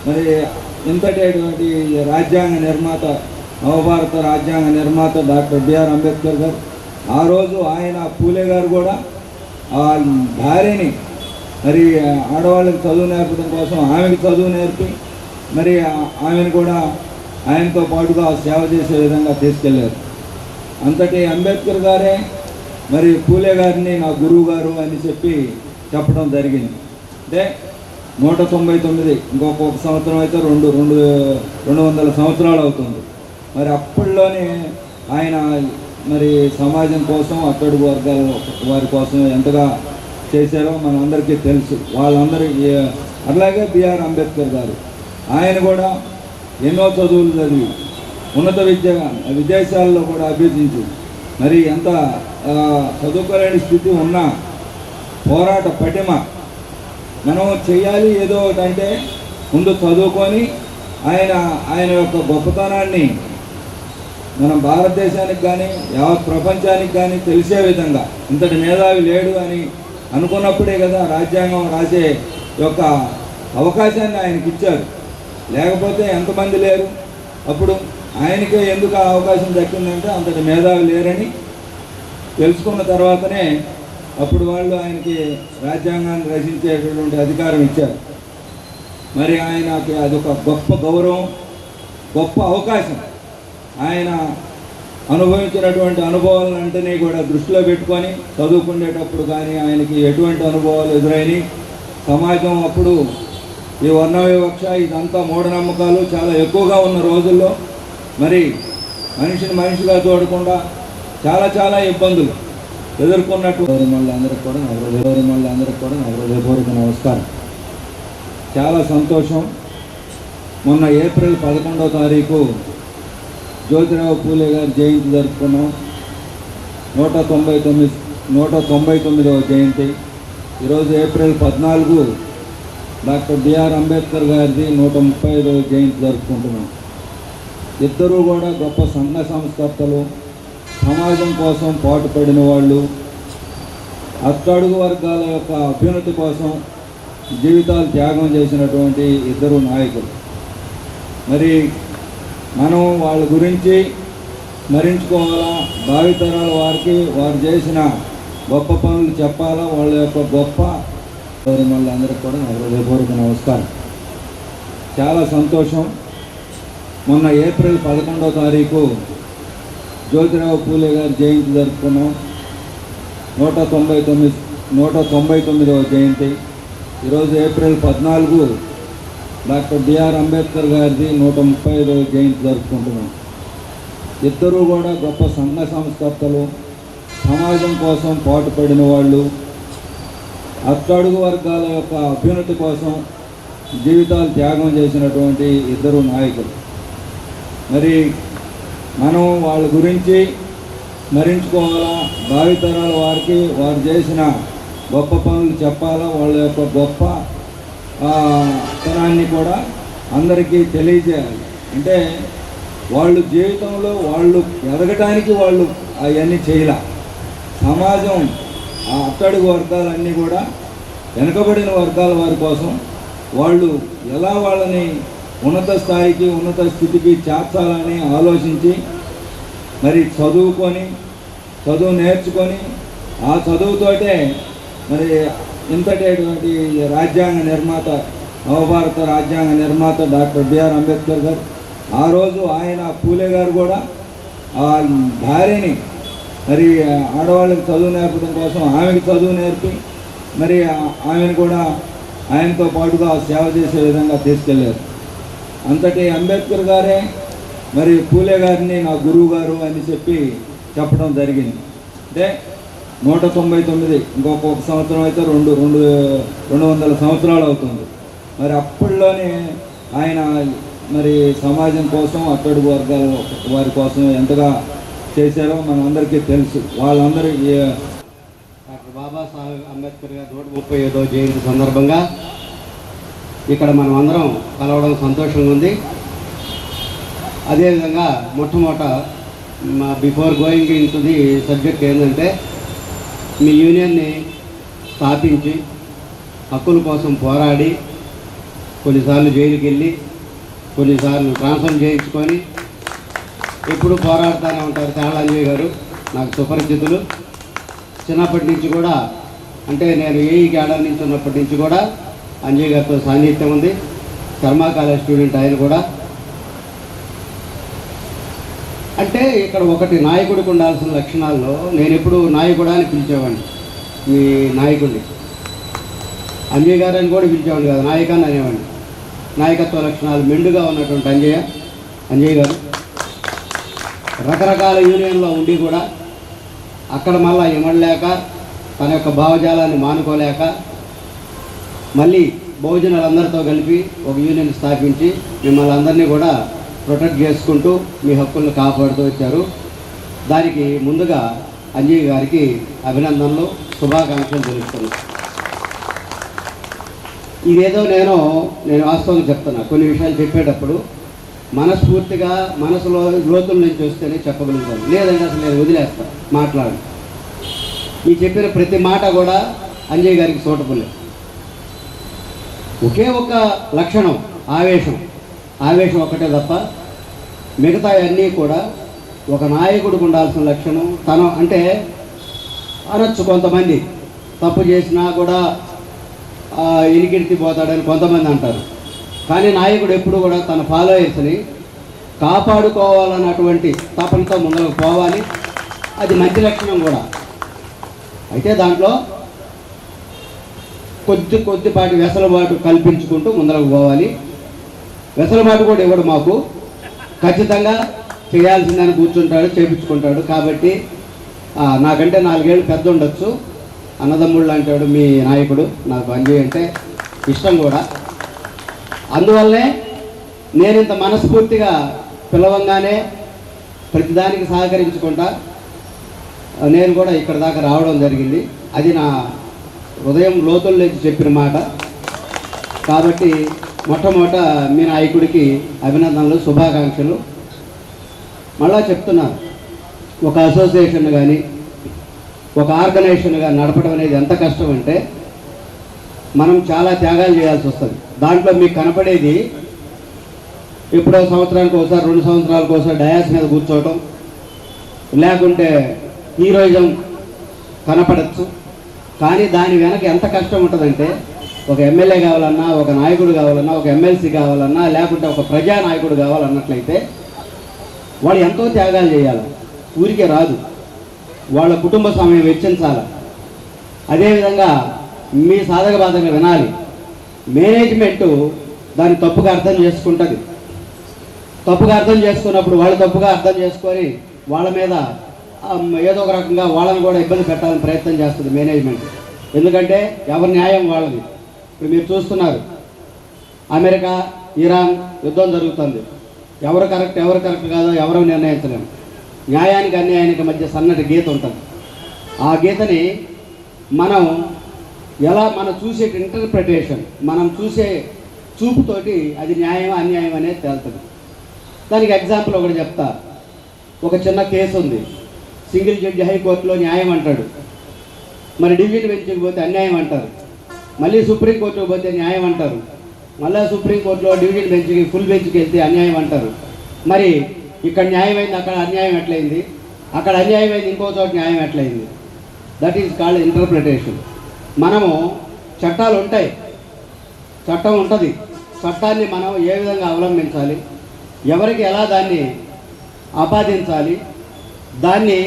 Speaker 5: మరి ఇంతటేటువంటి రాజ్యాంగ నిర్మాత, నవభారత రాజ్యాంగ నిర్మాత డాక్టర్ బిఆర్ అంబేద్కర్ గారు, ఆ రోజు ఆయన పూలే గారు కూడా ఆ భార్యని మరి ఆడవాళ్ళకి చదువు నేర్పడం కోసం ఆమెకి చదువు నేర్పి మరి ఆమెను కూడా ఆయనతో పాటుగా సేవ చేసే విధంగా తీసుకెళ్లారు. అంతటి అంబేద్కర్ గారే మరి పూలే గారిని నా గురువు గారు అని చెప్పడం జరిగింది. అంటే 199, ఇంకొక సంవత్సరం అయితే 200 సంవత్సరాలు అవుతుంది. మరి అప్పట్లోనే ఆయన మరి సమాజం కోసం అట్టడుగు వర్గాల వారి కోసం ఎంతగా చేశారో మనందరికీ తెలుసు. వాళ్ళందరికీ అలాగే బిఆర్ అంబేద్కర్ గారు, ఆయన కూడా ఎన్నో చదువులు చదివి ఉన్నత విదేశాల్లో కూడా అభ్యసించి మరి ఎంత చదువుకోలేని స్థితి ఉన్నా పోరాట పటిమ మనం చేయాలి ఏదో ఒకటి అంటే ముందు చదువుకొని ఆయన యొక్క గొప్పతనాన్ని మనం భారతదేశానికి కానీ యావత్ ప్రపంచానికి కానీ తెలిసే విధంగా ఇంతటి మేధావి లేడు అని అనుకున్నప్పుడే కదా రాజ్యాంగం రాసే యొక్క అవకాశాన్ని ఆయనకి ఇచ్చారు. లేకపోతే ఎంతమంది లేరు. అప్పుడు ఆయనకే ఎందుకు ఆ అవకాశం దక్కిందంటే అంతటి మేధావి లేరని తెలుసుకున్న తర్వాతనే అప్పుడు వాళ్ళు ఆయనకి రాజ్యాంగాన్ని రచించేటటువంటి అధికారం ఇచ్చారు. మరి ఆయనకి అదొక గొప్ప గౌరవం, గొప్ప అవకాశం. ఆయన అనుభవించినటువంటి అనుభవాలంటేనే కూడా దృష్టిలో పెట్టుకొని చదువుకునేటప్పుడు కానీ ఆయనకి ఎటువంటి అనుభవాలు ఎదురైనాయి. సమాజం అప్పుడు ఈ వర్ణ వివక్ష ఇదంతా మూఢనమ్మకాలు చాలా ఎక్కువగా ఉన్న రోజుల్లో మరి మనిషిగా చూడకుండా చాలా ఇబ్బందులు ఎదుర్కొన్నట్టు అందరికి కూడా నా హృదయపూర్వక నమస్కారం. చాలా సంతోషం. మొన్న ఏప్రిల్ 11వ తారీఖు జ్యోతిరావు పూలే గారి జయంతి జరుపుకున్నాం. 199వ జయంతి. ఈరోజు ఏప్రిల్ 14 డాక్టర్ బిఆర్ అంబేద్కర్ గారిది 135వ జయంతి జరుపుకుంటున్నాం. ఇద్దరూ కూడా గొప్ప సంఘ సంస్కర్తలు, సమాజం కోసం పాటుపడిన వాళ్ళు, అట్టడుగు వర్గాల యొక్క అభ్యున్నతి కోసం జీవితాలు త్యాగం చేసినటువంటి ఇద్దరు నాయకులు. మరి మనం వాళ్ళ గురించి స్మరించుకోవాలా, భావితరాల వారికి వారు చేసిన గొప్ప పనులు చెప్పాలా, వాళ్ళ యొక్క గొప్ప అందరికి కూడా నా హృదయపూర్వక నమస్కారం. చాలా సంతోషం. మొన్న ఏప్రిల్ 11వ తారీఖు జ్యోతిరావు పూలే గారి జయంతి జరుపుకున్నాం. 199వ జయంతి. ఈరోజు ఏప్రిల్ 14 డాక్టర్ బిఆర్ అంబేద్కర్ గారిది 135వ జయంతి జరుపుకుంటున్నాం. ఇద్దరూ కూడా గొప్ప సంఘ సంస్కర్తలు, సమాజం కోసం పాటుపడిన వాళ్ళు, అట్టడుగు వర్గాల యొక్క అభ్యున్నతి కోసం జీవితాలు త్యాగం చేసినటువంటి ఇద్దరు నాయకులు. మరి మనం వాళ్ళ గురించి స్మరించుకోవాలా, భావితరాల వారికి వారు చేసిన గొప్ప పనులు చెప్పాలా, వాళ్ళ యొక్క గొప్ప తనాన్ని కూడా అందరికీ తెలియజేయాలి. అంటే వాళ్ళు జీవితంలో వాళ్ళు ఎదగటానికి వాళ్ళు అవన్నీ చేయాల. సమాజం ఆ అట్టడుగు వర్గాలన్నీ కూడా వెనుకబడిన వర్గాల వారి కోసం వాళ్ళు ఎలా వాళ్ళని ఉన్నత స్థాయికి ఉన్నత స్థితికి చేర్చాలని ఆలోచించి మరి చదువు నేర్చుకొని ఆ చదువుతోటే మరి ఇంతటేటువంటి రాజ్యాంగ నిర్మాత, నవభారత రాజ్యాంగ నిర్మాత డాక్టర్ బిఆర్ అంబేద్కర్ గారు, ఆ రోజు ఆయన పూలే గారు కూడా ఆ భార్యని మరి ఆడవాళ్ళకి చదువు నేర్పడం కోసం ఆమెకి చదువు నేర్పి మరి ఆమెను కూడా ఆయనతో పాటుగా సేవ చేసే విధంగా తీసుకెళ్లారు. అంతటి అంబేద్కర్ గారే మరి పూలే గారిని నా గురువు గారు అని చెప్పడం జరిగింది. అంటే 199, ఇంకొక సంవత్సరం అయితే 200 సంవత్సరాలు అవుతుంది. మరి అప్పట్లోనే ఆయన మరి సమాజం కోసం, అట్టడుగు వర్గాల వారి కోసం ఎంతగా చేశారో మనందరికీ తెలుసు. వాళ్ళందరూ
Speaker 6: డాక్టర్ బాబాసాహెబ్ అంబేద్కర్ గారి 135వ జయంతి సందర్భంగా ఇక్కడ మనం అందరం కలవడం సంతోషంగా ఉంది. అదేవిధంగా మొట్టమొదట before going in to the subject ఏంటంటే, మీ యూనియన్ని స్థాపించి హక్కుల కోసం పోరాడి కొన్నిసార్లు జైలుకి వెళ్ళి కొన్నిసార్లు ట్రాన్స్ఫర్ చేయించుకొని ఎప్పుడు పోరాడుతూనే ఉంటారు తేళ్ల అంజయ్య గారు. నాకు సుపరిచితులు. చిన్నప్పటి నుంచి కూడా, అంటే నేను ఏఈ క్యాడర్ నుంచి ఉన్నప్పటి నుంచి కూడా అంజయ్య గారితో సాన్నిధ్యం ఉంది. కర్మా కాలేజ్ స్టూడెంట్ ఆయన కూడా. అంటే ఇక్కడ ఒకటి నాయకుడికి ఉండాల్సిన లక్షణాల్లో నేను ఎప్పుడు నాయకుడా అని పిలిచేవాడిని. మీ నాయకుడిని అంజయ్య గారు అని కూడా పిలిచేవాడిని కాదు, నాయకాన్ని అనేవాడిని. నాయకత్వ లక్షణాలు మెండుగా ఉన్నటువంటి అంజయ్య గారు రకరకాల యూనియన్లో ఉండి కూడా అక్కడ మళ్ళా ఇమడలేక, తన యొక్క భావజాలాన్ని మానుకోలేక మళ్ళీ బహుజనులందరితో కలిపి ఒక యూనియన్ స్థాపించి మిమ్మల్ని అందరినీ కూడా ప్రొటెక్ట్ చేసుకుంటూ మీ హక్కులను కాపాడుతూ వచ్చారు. దానికి ముందుగా అంజయ్య గారికి అభినందనలు, శుభాకాంక్షలు తెలుపుతున్నాను. ఇదేదో నేను వాస్తవంగా చెప్తున్నా. కొన్ని విషయాలు చెప్పేటప్పుడు మనస్ఫూర్తిగా మనసులో లోతుల నుంచి వస్తేనే చెప్పగలుగుతాను, లేదంటే అసలు నేను వదిలేస్తాను, మాట్లాడు. ఈ చెప్పిన ప్రతి మాట కూడా అంజయ్య గారికి సూటబుల్. ఒకే ఒక లక్షణం ఆవేశం ఒక్కటే తప్ప మిగతా అన్నీ కూడా ఒక నాయకుడికి ఉండాల్సిన లక్షణం. తను అంటే అనొచ్చు, కొంతమంది తప్పు చేసినా కూడా ఇనికిడితిపోతాడని కొంతమంది అంటారు. కానీ నాయకుడు ఎప్పుడు కూడా తన ఫాలోయర్స్ని కాపాడుకోవాలన్నటువంటి తపనతో ముందుకు పోవాలి. అది మంచి లక్షణం కూడా. అయితే దాంట్లో కొద్దిపాటి వెసలుబాటు కల్పించుకుంటూ ముందరకు పోవాలి. వెసలుబాటు కూడా ఇవ్వడు మాకు, ఖచ్చితంగా చేయాల్సిందని కూర్చుంటాడు, చేయించుకుంటాడు. కాబట్టి నాకంటే 4 ఏళ్ళు పెద్ద ఉండొచ్చు, అన్నదమ్ముళ్ళు అంటాడు మీ నాయకుడు. నాకు అంజయ్య అంటే ఇష్టం కూడా. అందువల్లనే నేను ఇంత మనస్ఫూర్తిగా పిలవంగానే ప్రతిదానికి సహకరించుకుంటా నేను కూడా ఇక్కడ దాకా రావడం జరిగింది. అది నా హృదయం లోతుల నుంచి చెప్పిన మాట. కాబట్టి మొట్టమొదట మీ నాయకుడికి అభినందనలు, శుభాకాంక్షలు. మళ్ళా చెప్తున్నాను, ఒక అసోసియేషన్ కానీ ఒక ఆర్గనైజేషన్గా నడపడం అనేది ఎంత కష్టం అంటే మనం చాలా త్యాగాలు చేయాల్సి వస్తుంది. దాంట్లో మీకు కనపడేది ఎప్పుడో సంవత్సరానికి ఒకసారి 2 సంవత్సరాలకు ఒకసారి డయాస్ మీద కూర్చోవటం, లేకుంటే హీరోయిజం కనపడచ్చు. కానీ దాని వెనక ఎంత కష్టం ఉంటుందంటే, ఒక ఎమ్మెల్యే కావాలన్నా, ఒక నాయకుడు కావాలన్నా, ఒక ఎమ్మెల్సీ కావాలన్నా, లేకుంటే ఒక ప్రజానాయకుడు కావాలన్నట్లయితే వాళ్ళు ఎంతో త్యాగాలు చేయాలి. ఊరికే రాదు, వాళ్ళ కుటుంబ సమయం వెచ్చించాలి. అదేవిధంగా మీ సాధక బాధగా వినాలి. మేనేజ్మెంటు దాన్ని తప్పుగా అర్థం చేసుకుంటుంది. తప్పుగా అర్థం చేసుకున్నప్పుడు వాళ్ళు తప్పుగా అర్థం చేసుకొని వాళ్ళ మీద ఏదో ఒక రకంగా వాళ్ళని కూడా ఇబ్బంది పెట్టాలని ప్రయత్నం చేస్తుంది మేనేజ్మెంట్. ఎందుకంటే ఎవరి న్యాయం వాళ్ళది. ఇప్పుడు మీరు చూస్తున్నారు, అమెరికా ఇరాన్ యుద్ధం జరుగుతుంది. ఎవరు కరెక్ట్ కాదో ఎవరో నిర్ణయించలేము. న్యాయానికి అన్యాయానికి మధ్య సన్నటి గీత ఉంటుంది. ఆ గీతని మనం చూసే ఇంటర్ప్రిటేషన్, మనం చూసే చూపుతోటి అది న్యాయం అన్యాయం అనేది తేలుతుంది. దానికి ఎగ్జాంపుల్ ఒకటి చెప్తా. ఒక చిన్న కేసు ఉంది, సింగిల్ జడ్జి హైకోర్టులో న్యాయం అంటాడు, మరి డివిజన్ బెంచ్కి పోతే అన్యాయం అంటారు, మళ్ళీ సుప్రీంకోర్టుకు పోతే న్యాయం అంటారు, మళ్ళీ సుప్రీంకోర్టులో డివిజన్ బెంచ్కి ఫుల్ బెంచ్కి వెళ్తే అన్యాయం అంటారు. మరి ఇక్కడ న్యాయమైంది, అక్కడ అన్యాయం ఎట్లయింది, అక్కడ అన్యాయమైంది, ఇంకో చోట న్యాయం ఎట్లయింది? That is called interpretation. మనము చట్టాలు ఉంటాయి, చట్టం ఉంటుంది. చట్టాన్ని మనం ఏ విధంగా అవలంబించాలి, ఎవరికి ఎలా దాన్ని ఆపాదించాలి, దాన్ని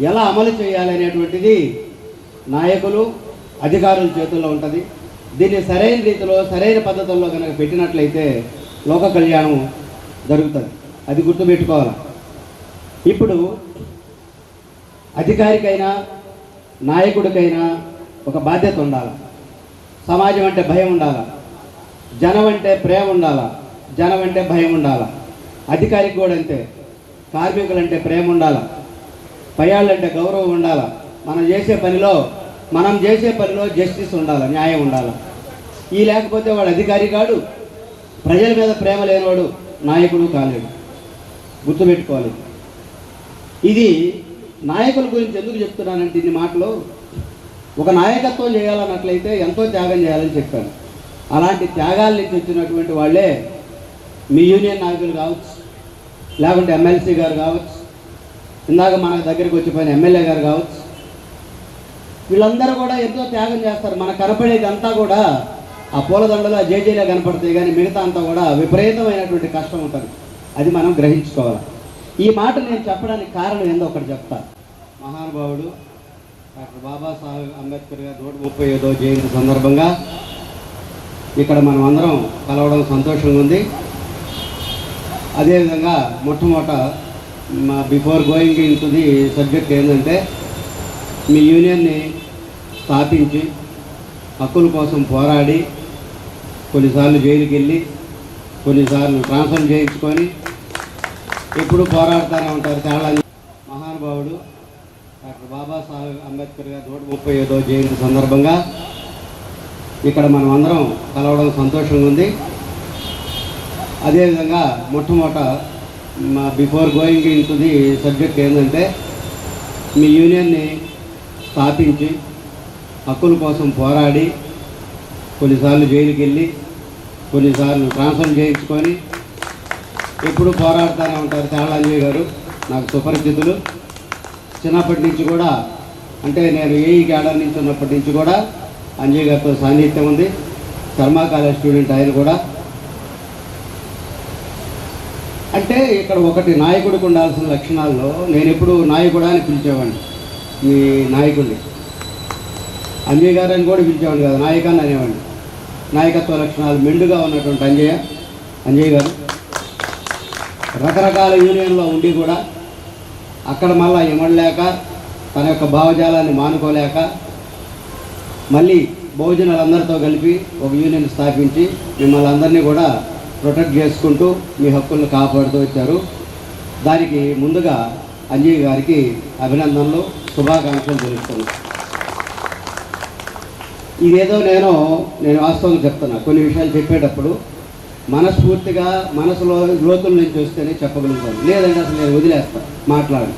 Speaker 6: ఎలా అమలు చేయాలి అనేటువంటిది నాయకులు అధికారుల చేతుల్లో ఉంటుంది. దీన్ని సరైన రీతిలో సరైన పద్ధతుల్లో కనుక పెట్టినట్లయితే లోక కళ్యాణం జరుగుతుంది. అది గుర్తుపెట్టుకోవాలి. ఇప్పుడు అధికారికైనా నాయకుడికైనా ఒక బాధ్యత ఉండాలి. సమాజం అంటే భయం ఉండాలి, జనం అంటే ప్రేమ ఉండాలి, జనం అంటే భయం ఉండాలి. అధికారికి కూడా అంతే. కార్మికులంటే ప్రేమ ఉండాలి, పయ్యాళ్ళంటే గౌరవం ఉండాలి. మనం చేసే పనిలో జస్టిస్ ఉండాలి, న్యాయం ఉండాలి. ఈ లేకపోతే వాడు అధికారి కాడు, ప్రజల మీద ప్రేమ లేనివాడు నాయకుడు కాలేడు. గుర్తుపెట్టుకోవాలి. ఇది నాయకుల గురించి ఎందుకు చెప్తున్నానంటే ఇన్ని మాటలు, ఒక నాయకత్వం చేయాలన్నట్లయితే ఎంతో త్యాగం చేయాలని చెప్పాను. అలాంటి త్యాగాల నుంచి వచ్చినటువంటి వాళ్ళే మీ యూనియన్ నాయకులు కావచ్చు, లేకుంటే ఎమ్మెల్సీ గారు కావచ్చు, ఇందాక మన దగ్గరికి వచ్చిపోయిన ఎమ్మెల్యే గారు కావచ్చు. వీళ్ళందరూ కూడా ఎంతో త్యాగం చేస్తారు. మనకు కనపడేది అంతా కూడా ఆ పూలదండలు ఆ జేజేలే కనపడతాయి, కానీ మిగతా అంతా కూడా విపరీతమైనటువంటి కష్టం ఉంటుంది. అది మనం గ్రహించుకోవాలి. ఈ మాట నేను చెప్పడానికి కారణం ఏందో ఒకటి చెప్తా. మహానుభావుడు డాక్టర్ బాబాసాహెబ్ అంబేద్కర్ గారు 135వ జయంతి సందర్భంగా ఇక్కడ మనం అందరం కలవడం సంతోషంగా ఉంది. అదేవిధంగా మొట్టమొదట before going in to the subject ఏంటంటే, మీ యూనియన్ని స్థాపించి హక్కుల కోసం పోరాడి కొన్నిసార్లు జైలుకి వెళ్ళి కొన్నిసార్లు ట్రాన్స్ఫర్ చేయించుకొని ఎప్పుడు పోరాడుతూనే ఉంటారు చాలా. మహానుభావుడు డాక్టర్ బాబాసాహెబ్ అంబేద్కర్ గారు 135వ జయంతి సందర్భంగా ఇక్కడ మనం అందరం కలవడం సంతోషంగా ఉంది. అదేవిధంగా మొట్టమొదట before going in to the subject ఏంటంటే, మీ యూనియన్ని స్థాపించి హక్కుల కోసం పోరాడి కొన్నిసార్లు జైలుకి వెళ్ళి కొన్నిసార్లు ట్రాన్స్ఫర్ చేయించుకొని ఎప్పుడు పోరాడుతూనే ఉంటారు చాలా. అంజయ్ గారు నాకు సుపరిచితులు. చిన్నప్పటి నుంచి కూడా, అంటే నేను ఏఈ క్యాడర్ నుంచి ఉన్నప్పటి నుంచి కూడా అంజయ్ గారితో సాన్నిహిత్యం ఉంది. శర్మా కాలేజ్ స్టూడెంట్ ఆయన కూడా. అంటే ఇక్కడ ఒకటి నాయకుడికి ఉండాల్సిన లక్షణాల్లో నేను ఎప్పుడు నాయకుడా అని పిలిచేవాడిని. మీ నాయకుడిని అంజయ్ గారు అని కూడా పిలిచేవాడిని కదా, నాయకాన్ని అనేవాడిని. నాయకత్వ లక్షణాలు మెండుగా ఉన్నటువంటి అంజయ్ గారు రకరకాల యూనియన్లో ఉండి కూడా అక్కడ మళ్ళా ఇమడలేక తన యొక్క భావజాలాన్ని మానుకోలేక మళ్ళీ బహుజనులందరితో కలిపి ఒక యూనియన్ స్థాపించి మిమ్మల్ని అందరినీ కూడా ప్రొటెక్ట్ చేసుకుంటూ మీ హక్కులను కాపాడుతూ వచ్చారు. దానికి ముందుగా అంజయ్ గారికి అభినందనలు, శుభాకాంక్షలు తెలుస్తున్నాను. ఇదేదో నేను వాస్తవంగా చెప్తున్నా. కొన్ని విషయాలు చెప్పేటప్పుడు మనస్ఫూర్తిగా మనసులో లోతుల నుంచి వస్తేనే చెప్పగలుగుతాను, లేదంటే అసలు నేను వదిలేస్తాను మాట్లాడి.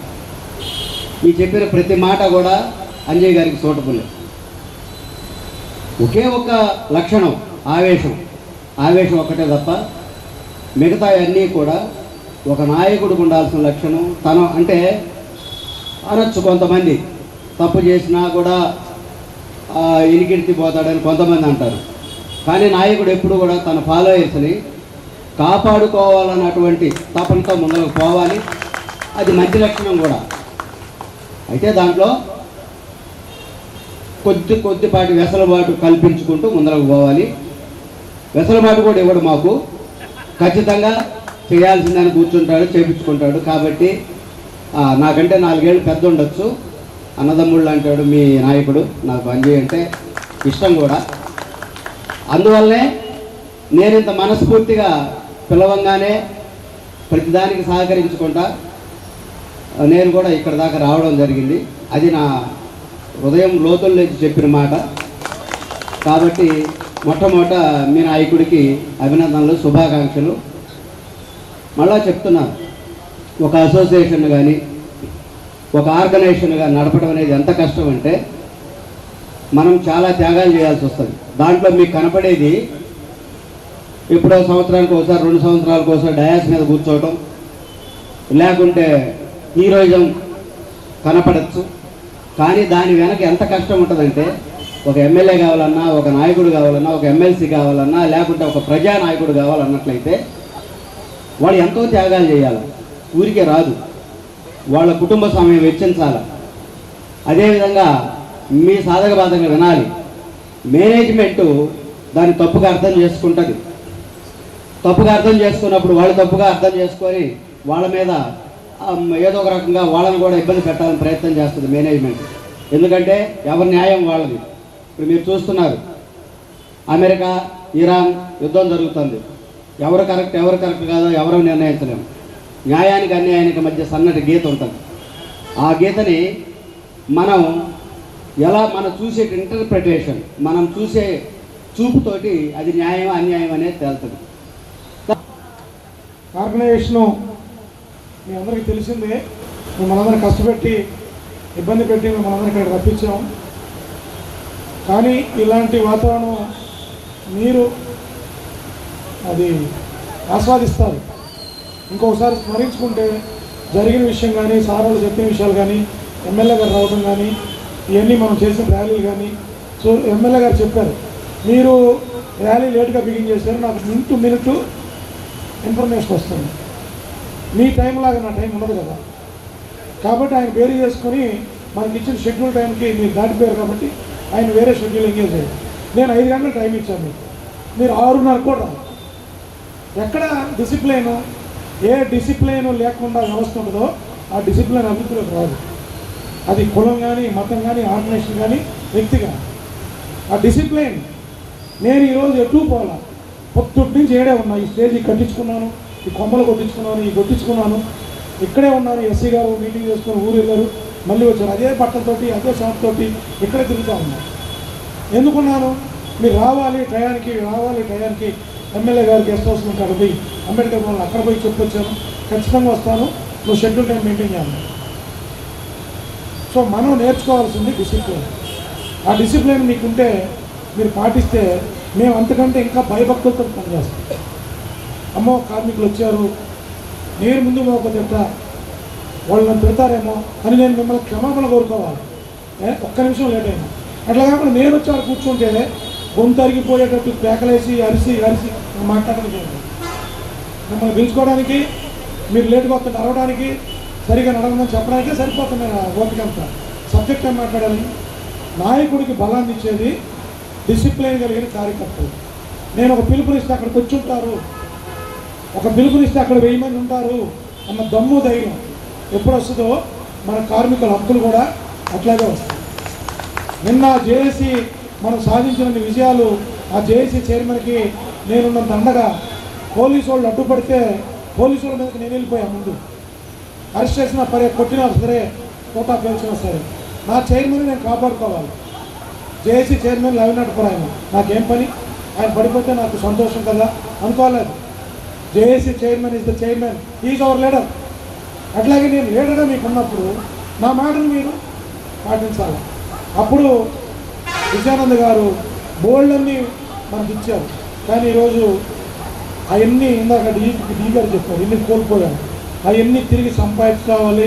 Speaker 6: ఈ చెప్పిన ప్రతి మాట కూడా అంజయ్ గారికి సూటబుల్. ఒకే ఒక లక్షణం ఆవేశం ఒకటే తప్ప మిగతా అన్నీ కూడా ఒక నాయకుడికి ఉండాల్సిన లక్షణం. తను అంటే అనొచ్చు, కొంతమంది తప్పు చేసినా కూడా ఇనికిడితిపోతాడని కొంతమంది అంటారు. కానీ నాయకుడు ఎప్పుడు కూడా తన ఫాలోయర్స్ని కాపాడుకోవాలన్నటువంటి తపనతో ముందుకు పోవాలి. అది మంచి లక్షణం కూడా. అయితే దాంట్లో కొద్దిపాటి వెసలుబాటు కల్పించుకుంటూ ముందుకు పోవాలి. వెసలుబాటు కూడా ఇవ్వడు మాకు, ఖచ్చితంగా చేయాల్సిందని కూర్చుంటాడు, చేపించుకుంటాడు. కాబట్టి నాకంటే 4 ఏళ్ళు పెద్ద ఉండొచ్చు, అన్నదమ్ముళ్ళు అంటాడు మీ నాయకుడు. నాకు అంజయ్ అంటే ఇష్టం కూడా. అందువల్లనే నేను ఇంత మనస్ఫూర్తిగా పిలవంగానే ప్రతిదానికి సహకరించుకుంటా నేను కూడా ఇక్కడ దాకా రావడం జరిగింది. అది నా హృదయం లోతుల నుంచి చెప్పిన మాట. కాబట్టి మొట్టమొదట మీ నాయకుడికి అభినందనలు, శుభాకాంక్షలు. మళ్ళా చెప్తున్నాను, ఒక అసోసియేషన్ కానీ ఒక ఆర్గనైజేషన్గా నడపడం అనేది ఎంత కష్టం అంటే మనం చాలా త్యాగాలు చేయాల్సి వస్తుంది. దాంట్లో మీకు కనపడేది ఎప్పుడో సంవత్సరానికి ఒకసారి 2 సంవత్సరాలకు ఒకసారి డయాస్ మీద కూర్చోవటం, లేకుంటే హీరోయిజం కనపడచ్చు. కానీ దాని వెనక ఎంత కష్టం ఉంటుందంటే, ఒక ఎమ్మెల్యే కావాలన్నా, ఒక నాయకుడు కావాలన్నా, ఒక ఎమ్మెల్సీ కావాలన్నా, లేకుంటే ఒక ప్రజానాయకుడు కావాలన్నట్లయితే వాడు ఎంతో త్యాగాలు చేయాలి. ఊరికే రాదు, వాళ్ళ కుటుంబ సమయం వెచ్చించాలి. అదేవిధంగా మీ సాధక బాధగా వినాలి. మేనేజ్మెంటు దాన్ని తప్పుగా అర్థం చేసుకుంటుంది. తప్పుగా అర్థం చేసుకున్నప్పుడు వాళ్ళు తప్పుగా అర్థం చేసుకొని వాళ్ళ మీద ఏదో ఒక రకంగా వాళ్ళని కూడా ఇబ్బంది పెట్టాలని ప్రయత్నం చేస్తుంది మేనేజ్మెంట్. ఎందుకంటే ఎవరి న్యాయం వాళ్ళది. ఇప్పుడు మీరు చూస్తున్నారు, అమెరికా ఇరాన్ యుద్ధం జరుగుతుంది. ఎవరు కరెక్ట్ కాదో ఎవరు నిర్ణయించలేము. న్యాయానికి అన్యాయానికి మధ్య సన్నటి గీత ఉంటుంది. ఆ గీతని మనం చూసే ఇంటర్ప్రిటేషన్, మనం చూసే చూపుతోటి అది న్యాయం అన్యాయం అనేది తేలుతుంది.
Speaker 7: ఆర్గనైజేషను మీ అందరికీ తెలిసిందే. మనందరం కష్టపెట్టి ఇబ్బంది పెట్టి మనందరం ఇక్కడ రప్పించాం. కానీ ఇలాంటి వాతావరణం మీరు అది ఆస్వాదిస్తారు. ఇంకొకసారి స్మరించుకుంటే జరిగిన విషయం కానీ, సారాలు చెప్పిన విషయాలు కానీ, ఎమ్మెల్యే గారు రావడం కానీ, ఇవన్నీ మనం చేసిన ర్యాలీలు కానీ. సో ఎమ్మెల్యే గారు చెప్పారు, మీరు ర్యాలీ లేట్గా బిగిన్ చేశారు, నాకు మినిట్ ఇన్ఫర్మేషన్ వస్తుంది. మీ టైం లాగా నా టైం ఉండదు కదా. కాబట్టి ఆయన వేరు చేసుకొని మనకి ఇచ్చిన షెడ్యూల్ టైంకి మీరు దాటిపోయారు కాబట్టి ఆయన వేరే షెడ్యూల్ ఎంగేజ్ అయ్యారు. నేను 5 గంటలు టైం ఇచ్చాను, మీరు 6:30 కూడా. ఎక్కడ డిసిప్లైను, ఏ డిసిప్లైన్ లేకుండా వ్యవస్థ ఉంటుందో ఆ డిసిప్లైన్ అభివృద్ధిలోకి రాదు. అది కులం కానీ, మతం కానీ, ఆర్గనైజేషన్ కానీ, వ్యక్తి కానీ. ఆ డిసిప్లైన్ నేను ఈరోజు ఎటు పోలా, పొద్దుటి నుంచి ఏడే ఉన్నా. ఈ స్టేజ్ కట్టించుకున్నాను, ఈ కొమ్మలు కొట్టించుకున్నాను, ఈ కొట్టించుకున్నాను, ఇక్కడే ఉన్నాను. ఎస్సీ గారు మీటింగ్ చేసుకొని ఊరు వెళ్ళారు, మళ్ళీ వచ్చారు. అదే బట్టలతోటి, అదే షాప్ తోటి ఇక్కడే తిరుగుతూ ఉన్నాను. ఎందుకున్నాను? మీరు రావాలి టయానికి ఎమ్మెల్యే గారు గెస్ట్ హౌస్ నుంచి అక్కడ పోయి అంబేద్కర్ భవన్ అక్కడ పోయి చెప్పొచ్చాను, ఖచ్చితంగా వస్తాను, నువ్వు షెడ్యూల్ టైం మెయింటైన్ చేయాలి. సో మనం నేర్చుకోవాల్సింది డిసిప్లిన్. ఆ డిసిప్లిన్ మీకుంటే మీరు పాటిస్తే మేము అంతకంటే ఇంకా భయభక్తులతో పనిచేస్తాం. అమ్మో కార్మికులు వచ్చారు, నేను ముందు పోకపోతే వాళ్ళు నన్ను పెడతారేమో అని నేను మిమ్మల్ని క్షమాపణ కోరుకోవాలి. ఒక్క నిమిషం లేట్ అయినా అట్లా కాకుండా నేను వచ్చి కూర్చుంటే గొంతు అరిగిపోయేటట్టు కేకలేసి అరిసి మాట్లాడడం చేయండి. మిమ్మల్ని పిలుచుకోవడానికి, మీరు లేటుగా వస్తుంటే అరవడానికి, సరిగా నడవమని చెప్పడానికే సరిపోతుంది ఓపికంతా. సబ్జెక్ట్ ఏం మాట్లాడాలి? నాయకుడికి బలాన్ని ఇచ్చేది డిసిప్లిన్ కలిగిన కార్యకర్తలు. నేను ఒక పిలుపునిస్తే అక్కడికి వచ్చి ఉంటారు, ఒక పిలుపునిస్తే అక్కడ 1000 మంది ఉంటారు అన్న దమ్ము ధైర్యం ఎప్పుడు వస్తుందో మన కార్మికుల హక్కులు కూడా అట్లాగే వస్తాయి. నిన్న జేఏసీ మనం సాధించిన విజయాలు, ఆ జేఏసీ చైర్మన్కి నేనున్నంత అండగా పోలీసు వాళ్ళు అడ్డుపడితే పోలీసు వాళ్ళ మీదకి నేను వెళ్ళిపోయాను. ముందు అరెస్ట్ చేసినా సరే, కొట్టినా సరే, కోటా పేల్చినా సరే, నా చైర్మన్ నేను కాపాడుకోవాలి. జేఏసీ చైర్మన్ లవినట్టుకోరు. ఆయన నాకేం పని, ఆయన పడిపోతే నాకు సంతోషం కదా అనుకోలేదు. JAC chairman is the chairman, is our leader. అట్లాగే నేను లీడర్గా మీకు ఉన్నప్పుడు నా మాటను మీరు పాటించాలి. అప్పుడు విజయానంద్ గారు బోల్డ్ మనకి ఇచ్చారు. కానీ ఈరోజు అవన్నీ ఇందాక డీ గారు చెప్పారు, ఇన్ని కోల్పోయాను, అవన్నీ తిరిగి సంపాదించుకోవాలి,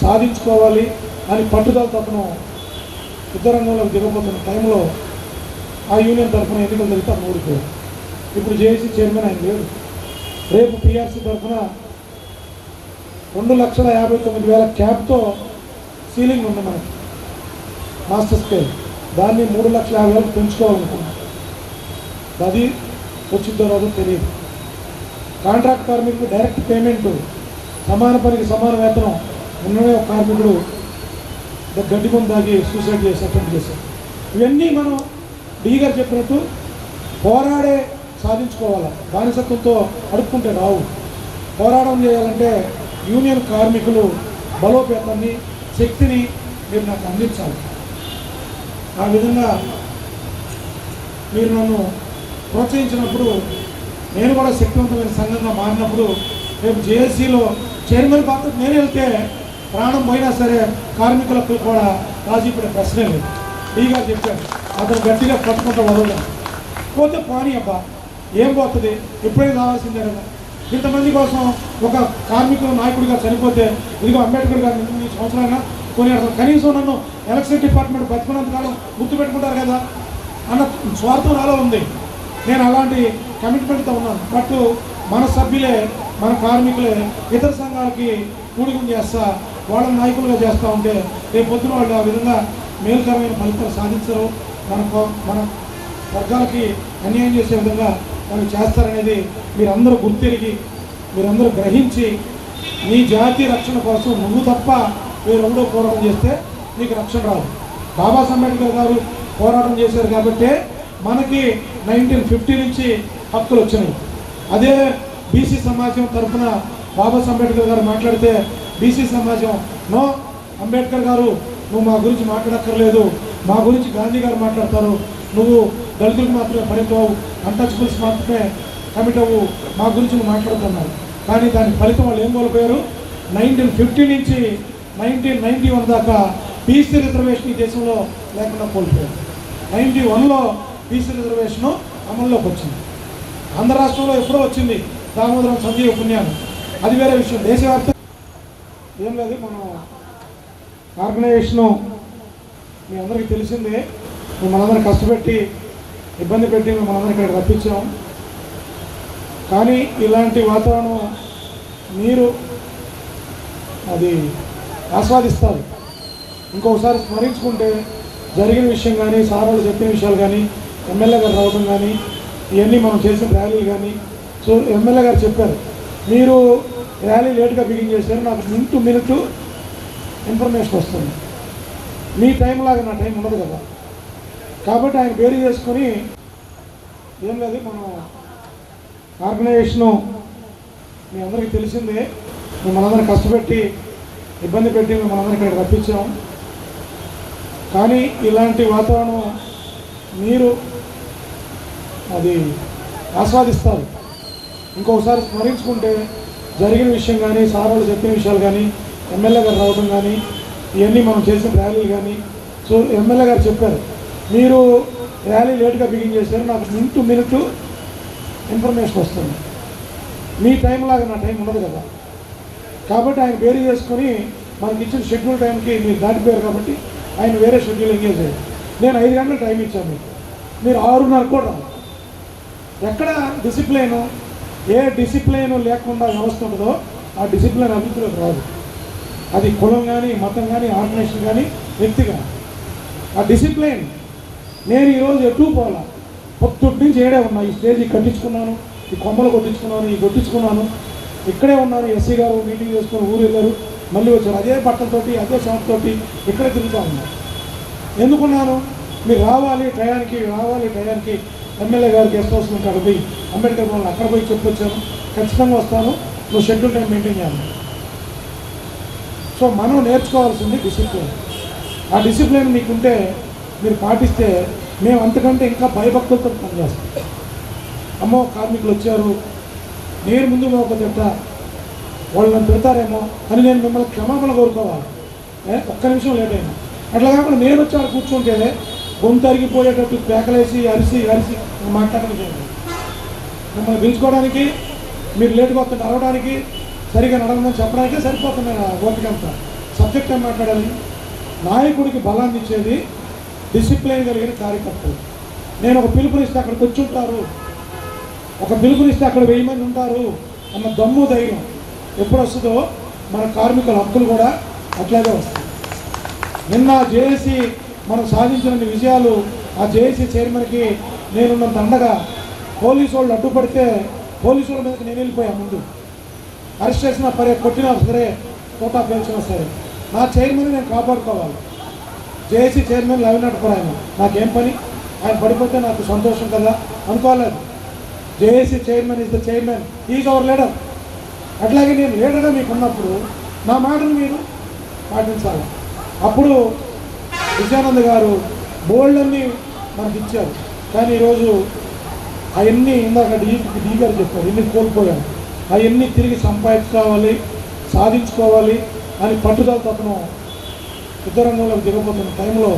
Speaker 7: సాధించుకోవాలి అని పట్టుదలతో అతను యుద్ధ రంగంలోకి దిగబోతున్న టైంలో ఆ యూనియన్ తరఫున ఎన్నికలు జరిగితే అతను ఓడిపోయారు. ఇప్పుడు జేఏసీ చైర్మన్ ఆయన లేడు. రేపు పిఆర్సీ తరఫున 2,59,000 క్యాప్తో సీలింగ్ ఉంది మనకి మాస్టర్ స్కేల్. దాన్ని 3,50,000 పెంచుకోవాలనుకున్నాం. అది వచ్చిందో రాదో తెలియదు. కాంట్రాక్ట్ కార్మికులు డైరెక్ట్ పేమెంట్, సమాన పనికి సమాన వేతనం. ఉన్ననే ఒక కార్మికుడు గడ్డి ముందు దాగి సూసైడ్ చేసి అటెంప్ట్ చేశారు. ఇవన్నీ మనం డీ గారు చెప్పినట్టు పోరాడే సాధించుకోవాలి. బానిసత్వంతో అడుక్కుంటే రావు. పోరాటం చేయాలంటే యూనియన్ కార్మికులు బలోపేతాన్ని, శక్తిని మీరు నాకు అందించాలి. ఆ విధంగా మీరు నన్ను ప్రోత్సహించినప్పుడు నేను కూడా శక్తివంతమైన సంఘంగా మారినప్పుడు రేపు జేఏసీలో చైర్మన్ పాత్ర నేను వెళ్తే ప్రాణం పోయినా సరే కార్మికులకు కూడా రాజీపడే ప్రశ్నే లేదు. డీ గారు చెప్పారు, అతను గట్టిగా పట్టుకుంటూ వదలలేదు. పోతే పానీ అబ్బా, ఏం పోతుంది, ఎప్పుడైనా కావాల్సిందే కదా. ఇంతమంది కోసం ఒక కార్మికుల నాయకుడిగా చనిపోతే ఇదిగో అంబేద్కర్ గారు 3 సంవత్సరాలుగా కొనియాడతారు. కనీసం నన్ను ఎలక్షన్ డిపార్ట్మెంట్ బతుకున్నంతకాలం గుర్తుపెట్టుకుంటారు కదా అన్న స్వార్థం నాలో ఉంది. నేను అలాంటి కమిట్మెంట్తో ఉన్నాను. బట్ మన సభ్యులే, మన కార్మికులే ఇతర సంఘాలకి కూడికం చేస్తా, వాళ్ళ నాయకులుగా చేస్తూ ఉంటే రేపు పొద్దున వాళ్ళు ఆ విధంగా మేలుకరమైన ఫలితాలు సాధించరు. మన వర్గాలకి అన్యాయం చేసే విధంగా వాళ్ళు చేస్తారనేది మీరందరూ గుర్తిరిగి మీరందరూ గ్రహించి నీ జాతి రక్షణ కోసం నువ్వు తప్ప వేరెవరో పోరాటం చేస్తే నీకు రక్షణ రాదు. బాబాసాహెబ్ అంబేద్కర్ గారు పోరాటం చేశారు కాబట్టి మనకి 1950 నుంచి హక్కులు వచ్చినాయి. అదే బీసీ సమాజం తరఫున బాబాసాహెబ్ అంబేద్కర్ గారు మాట్లాడితే బీసీ సమాజం నో, అంబేద్కర్ గారు నువ్వు మా గురించి మాట్లాడక్కర్లేదు, మా గురించి గాంధీ గారు మాట్లాడతారు, నువ్వు దళితులకు మాత్రమే పరిమితవు, అన్టచబుల్స్ మాత్రమే కమిట్ అవ్వు, మా గురించి నువ్వు మాట్లాడుతున్నారు. కానీ దాని ఫలితం వాళ్ళు ఏం కోల్పోయారు? 1950 నుంచి 1991 దాకా బీసీ రిజర్వేషన్ ఈ దేశంలో లేకుండా కోల్పోయారు. 91లో బీసీ రిజర్వేషను అమల్లోకి వచ్చింది. ఆంధ్ర రాష్ట్రంలో ఎప్పుడో వచ్చింది దామోదరం సంజీవ పుణ్యాన్ని, అది వేరే విషయం. దేశవ్యాప్తంగా ఏం లేదు, మనం ఆర్గనైజేషను మీ అందరికీ తెలిసిందే. మనందరం కష్టపెట్టి ఇబ్బంది పెట్టి మనందరం ఇక్కడ రప్పించాం. కానీ ఇలాంటి వాతావరణం మీరు అది ఆస్వాదిస్తారు. ఇంకొకసారి స్మరించుకుంటే జరిగిన విషయం కానీ, సారాలు చెప్పిన విషయాలు కానీ, ఎమ్మెల్యే గారు రావడం కానీ, ఇవన్నీ మనం చేసిన ర్యాలీలు కానీ. సో ఎమ్మెల్యే గారు చెప్పారు, మీరు ర్యాలీ లేట్గా బిగిన్ చేశారు, నాకు మినిట్ ఇన్ఫర్మేషన్ వస్తుంది. మీ టైం లాగా నా టైం ఉండదు కదా. కాబట్టి ఆయన వేరు చేసుకొని ఏం లేదు, మనం ఆర్గనైజేషను మీ అందరికీ తెలిసిందే. మనందరం కష్టపెట్టి ఇబ్బంది పెట్టి మనందరం ఇక్కడ రప్పించాం. కానీ ఇలాంటి వాతావరణం మీరు అది ఆస్వాదిస్తారు. ఇంకొకసారి స్మరించుకుంటే జరిగిన విషయం కానీ, సారాలు చెప్పిన విషయాలు కానీ, ఎమ్మెల్యే గారు రావడం కానీ, ఇవన్నీ మనం చేసిన ర్యాలీలు కానీ. సో ఎమ్మెల్యే గారు చెప్పారు, మీరు ర్యాలీ లేట్గా బిగిన్ చేశారు, నాకు మినిట్ ఇన్ఫర్మేషన్ వస్తుంది. మీ టైం లాగా నా టైం ఉండదు కదా. కాబట్టి ఆయన వేరు చేసుకొని మనకి ఇచ్చిన షెడ్యూల్ టైంకి మీరు దాటిపోయారు కాబట్టి ఆయన వేరే షెడ్యూల్ ఎంగేజ్ అయ్యారు. నేను 5 గంటలు టైం ఇచ్చాను, మీరు 6:30 కూడా రావు. ఎక్కడ డిసిప్లైను, ఏ డిసిప్లైన్ లేకుండా వ్యవస్థ ఉంటుందో ఆ డిసిప్లైన్ అభివృద్ధిలోకి రాదు. అది కులం కానీ, మతం కానీ, ఆర్గనైజేషన్ కానీ, వ్యక్తి కానీ. ఆ డిసిప్లైన్ నేను ఈరోజు ఎటు పోలా, పొద్దుటి నుంచి ఏడే ఉన్నా. ఈ స్టేజ్ కట్టించుకున్నాను, ఈ కొమ్మలు కొట్టించుకున్నాను, ఈ కొట్టించుకున్నాను, ఇక్కడే ఉన్నాను. ఎస్సీ గారు మీటింగ్ చేసుకుని ఊరు వెళ్ళారు, మళ్ళీ వచ్చారు. అదే బట్టలతోటి, అదే షాప్తోటి ఇక్కడే తిరుగుతూ ఉన్నారు. ఎందుకున్నాను? మీరు రావాలి టయానికి ఎమ్మెల్యే గారు గెస్ట్ హౌస్ నుంచి అక్కడ పోయి అంబేద్కర్ భవన్ అక్కడ పోయి చెప్పొచ్చాను, ఖచ్చితంగా వస్తాను, నువ్వు షెడ్యూల్ టైం మెయింటైన్ చేయాలి. సో మనం నేర్చుకోవాల్సింది డిసిప్లిన్. ఆ డిసిప్లిన్ మీకుంటే మీరు పాటిస్తే మేము అంతకంటే ఇంకా భయభక్తులతో పనిచేస్తాం. అమ్మో కార్మికులు వచ్చారు, నేను ముందు ఒక తిట్టా, వాళ్ళు నన్ను పెడతారేమో అని నేను మిమ్మల్ని క్షమాపణ కోరుకోవాలి. ఒక్క నిమిషం లేట్ అయినా అట్లా కాకుండా నేను వచ్చి అక్కడ కూర్చుంటే గొంతు అరిగిపోయేటట్టు కేకలేసి అరిసి మాట్లాడడం చేయండి. మిమ్మల్ని పిలుచుకోవడానికి, మీరు లేటుగా వస్తుంటే అరవడానికి, సరిగా నడవమని చెప్పడానికే సరిపోతుంది. ఓపికంతా సబ్జెక్ట్ ఏం మాట్లాడాలి? నాయకుడికి బలాన్ని ఇచ్చేది డిసిప్లైన్ కలిగిన కార్యకర్తలు. నేను ఒక పిలుపునిస్తే అక్కడికి వచ్చి ఉంటారు, ఒక పిలుపునిస్తే అక్కడ 1000 మంది ఉంటారు అన్న దమ్ము ధైర్యం ఎప్పుడు వస్తుందో మన కార్మికుల హక్కులు కూడా అట్లాగే వస్తాయి. నిన్న జేఏసీ మనం సాధించిన విజయాలు, ఆ జేఏసీ చైర్మన్కి నేనున్నంత అండగా పోలీసు వాళ్ళు అడ్డుపడితే పోలీసు వాళ్ళ మీదకి నేను వెళ్ళిపోయాను. ముందు అరెస్ట్ చేసినా సరే, కొట్టినా సరే, కోటా పేల్చినా సరే, నా చైర్మన్ నేను కాపాడుకోవాలి. జేఏసీ చైర్మన్ లవినట్టుకోరు. ఆయన నాకేం పని, ఆయన పడిపోతే నాకు సంతోషం కదా అనుకోలేదు. JAC chairman is the chairman, is our leader. అట్లాగే నేను లీడర్గా మీకు ఉన్నప్పుడు నా మాటను మీరు పాటించాలి. అప్పుడు విజయానంద్ గారు బోల్డన్ని మనకి ఇచ్చారు. కానీ ఈరోజు అవన్నీ ఇందాక డీ గారు చెప్పారు, ఎన్ని కోల్పోయాను, అవన్నీ తిరిగి సంపాదించుకోవాలి, సాధించుకోవాలి అని పట్టుదల తప్పన యుద్ధరంగంలోకి దిగబోతున్న టైంలో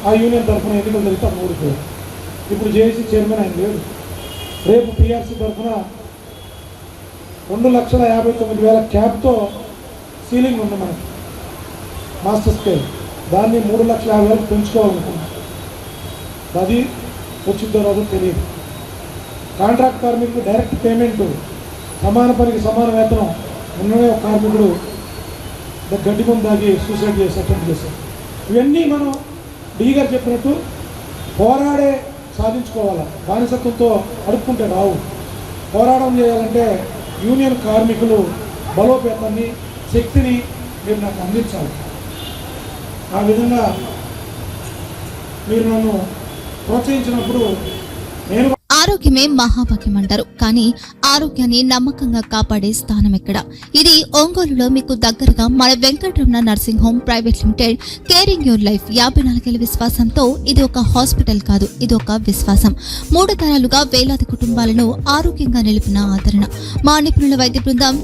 Speaker 7: ఆ యూనియన్ తరఫున ఎన్నికలు జరిగితే అక్కడ ఓడిపోయారు. ఇప్పుడు జేఏసీ చైర్మన్ ఆయన లేడు. రేపు పిఆర్సీ తరఫున 2,59,000 క్యాబ్తో సీలింగ్ ఉంది మనకి, మాస్టర్ స్కేల్. దాన్ని 3,50,000 పెంచుకోవాలనుకున్నాం. అది వచ్చిందో రాదో తెలియదు. కాంట్రాక్ట్ కార్మికులు డైరెక్ట్ పేమెంట్, సమాన పనికి సమాన వేతనం. ఉన్ననే ఒక కార్మికుడు గడ్డి ముందు దాగి సూసైడ్ చేసి అటెంప్ట్ చేశారు. ఇవన్నీ మనం డీ గారు చెప్పినట్టు పోరాడే సాధించుకోవాలా. బానిసత్వంతో అడుక్కుంటే రావు. పోరాటం చేయాలంటే యూనియన్ కార్మికులు బలోపేతాన్ని, శక్తిని మీరు నాకు అందించాలి. ఆ విధంగా మీరు నన్ను ప్రోత్సహించినప్పుడు నేను
Speaker 8: ఆరోగ్యమే మహాభాగ్యం అంటారు, కానీ ఆరోగ్యాన్ని నమ్మకంగా కాపాడే స్థానం ఎక్కడ? ఇది ఒంగోలులో మీకు దగ్గరగా మన Venkataramana nursing home private limited. Caring your life 54 ఏళ్ల విశ్వాసంతో ఇది ఒక హాస్పిటల్ కాదు, ఇది ఒక విశ్వాసం. 3 తరాలుగా వేలాది కుటుంబాలను ఆరోగ్యంగా నిలిపిన ఆదరణ. మా నిపుణుల వైద్య బృందం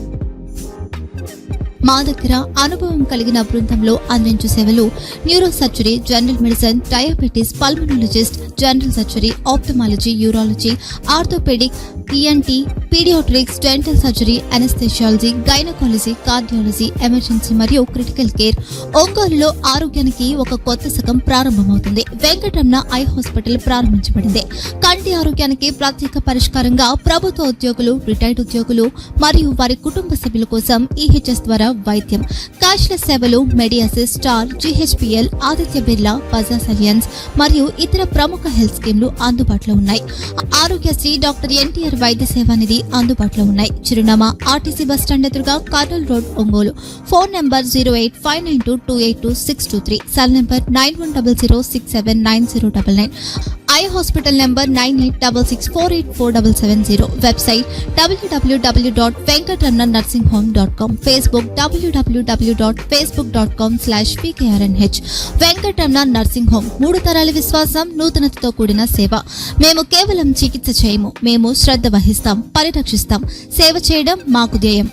Speaker 8: మా దగ్గర అనుభవం కలిగిన బృందంలో అందించే సేవలు neuro surgery, general medicine, diabetes, pulmonologist, general surgery, ophthalmology, urology, orthopaedic, ENT, paediatrics, dental surgery, anaesthesiology, gynaecology, cardiology, emergency మరియు క్రిటికల్ కేర్. ఒంగోలులో ఆరోగ్యానికి ఒక కొత్త శకం ప్రారంభమవుతుంది. వెంకటరమణ ఐ హాస్పిటల్ ప్రారంభించబడింది. కంటి ఆరోగ్యానికి ప్రత్యేక పరిష్కారంగా ప్రభుత్వ ఉద్యోగులు, రిటైర్డ్ ఉద్యోగులు మరియు వారి కుటుంబ సభ్యుల కోసం ఈహెచ్ఎస్ ద్వారా వైద్యం, క్యాష్లెస్ సేవలు, మెడియాసిస్, స్టార్, జీహెచ్పీఎల్, ఆదిత్య బిర్లా, బజాజ్ అలియన్స్ మరియు ఇతర ప్రముఖ హెల్త్ స్కీమ్లు అందుబాటులో ఉన్నాయి. ఆరోగ్యశ్రీ, డాక్టర్ ఎన్టీఆర్ వైద్య సేవా నిధి అందుబాటులో ఉన్నాయి. చిరునామా ఆర్టీసీ బస్టాండ్ ఎదురుగా, Kurnool road, Ongole. Phone number 08592282623, cell number 9100679099. Eye hospital number 9866484770. Website www.venkatramanarsinghome.com. Facebook www.facebook.com/pkrnh. Venkataramana nursing home, 3 తరాల విశ్వాసం, నూతనతతో కూడిన సేవ. మేము కేవలం చికిత్స చేయము, మేము శ్రద్ధ వహిస్తాం, పరిరక్షిస్తాం. సేవ చేయడం మాకు ధ్యేయం.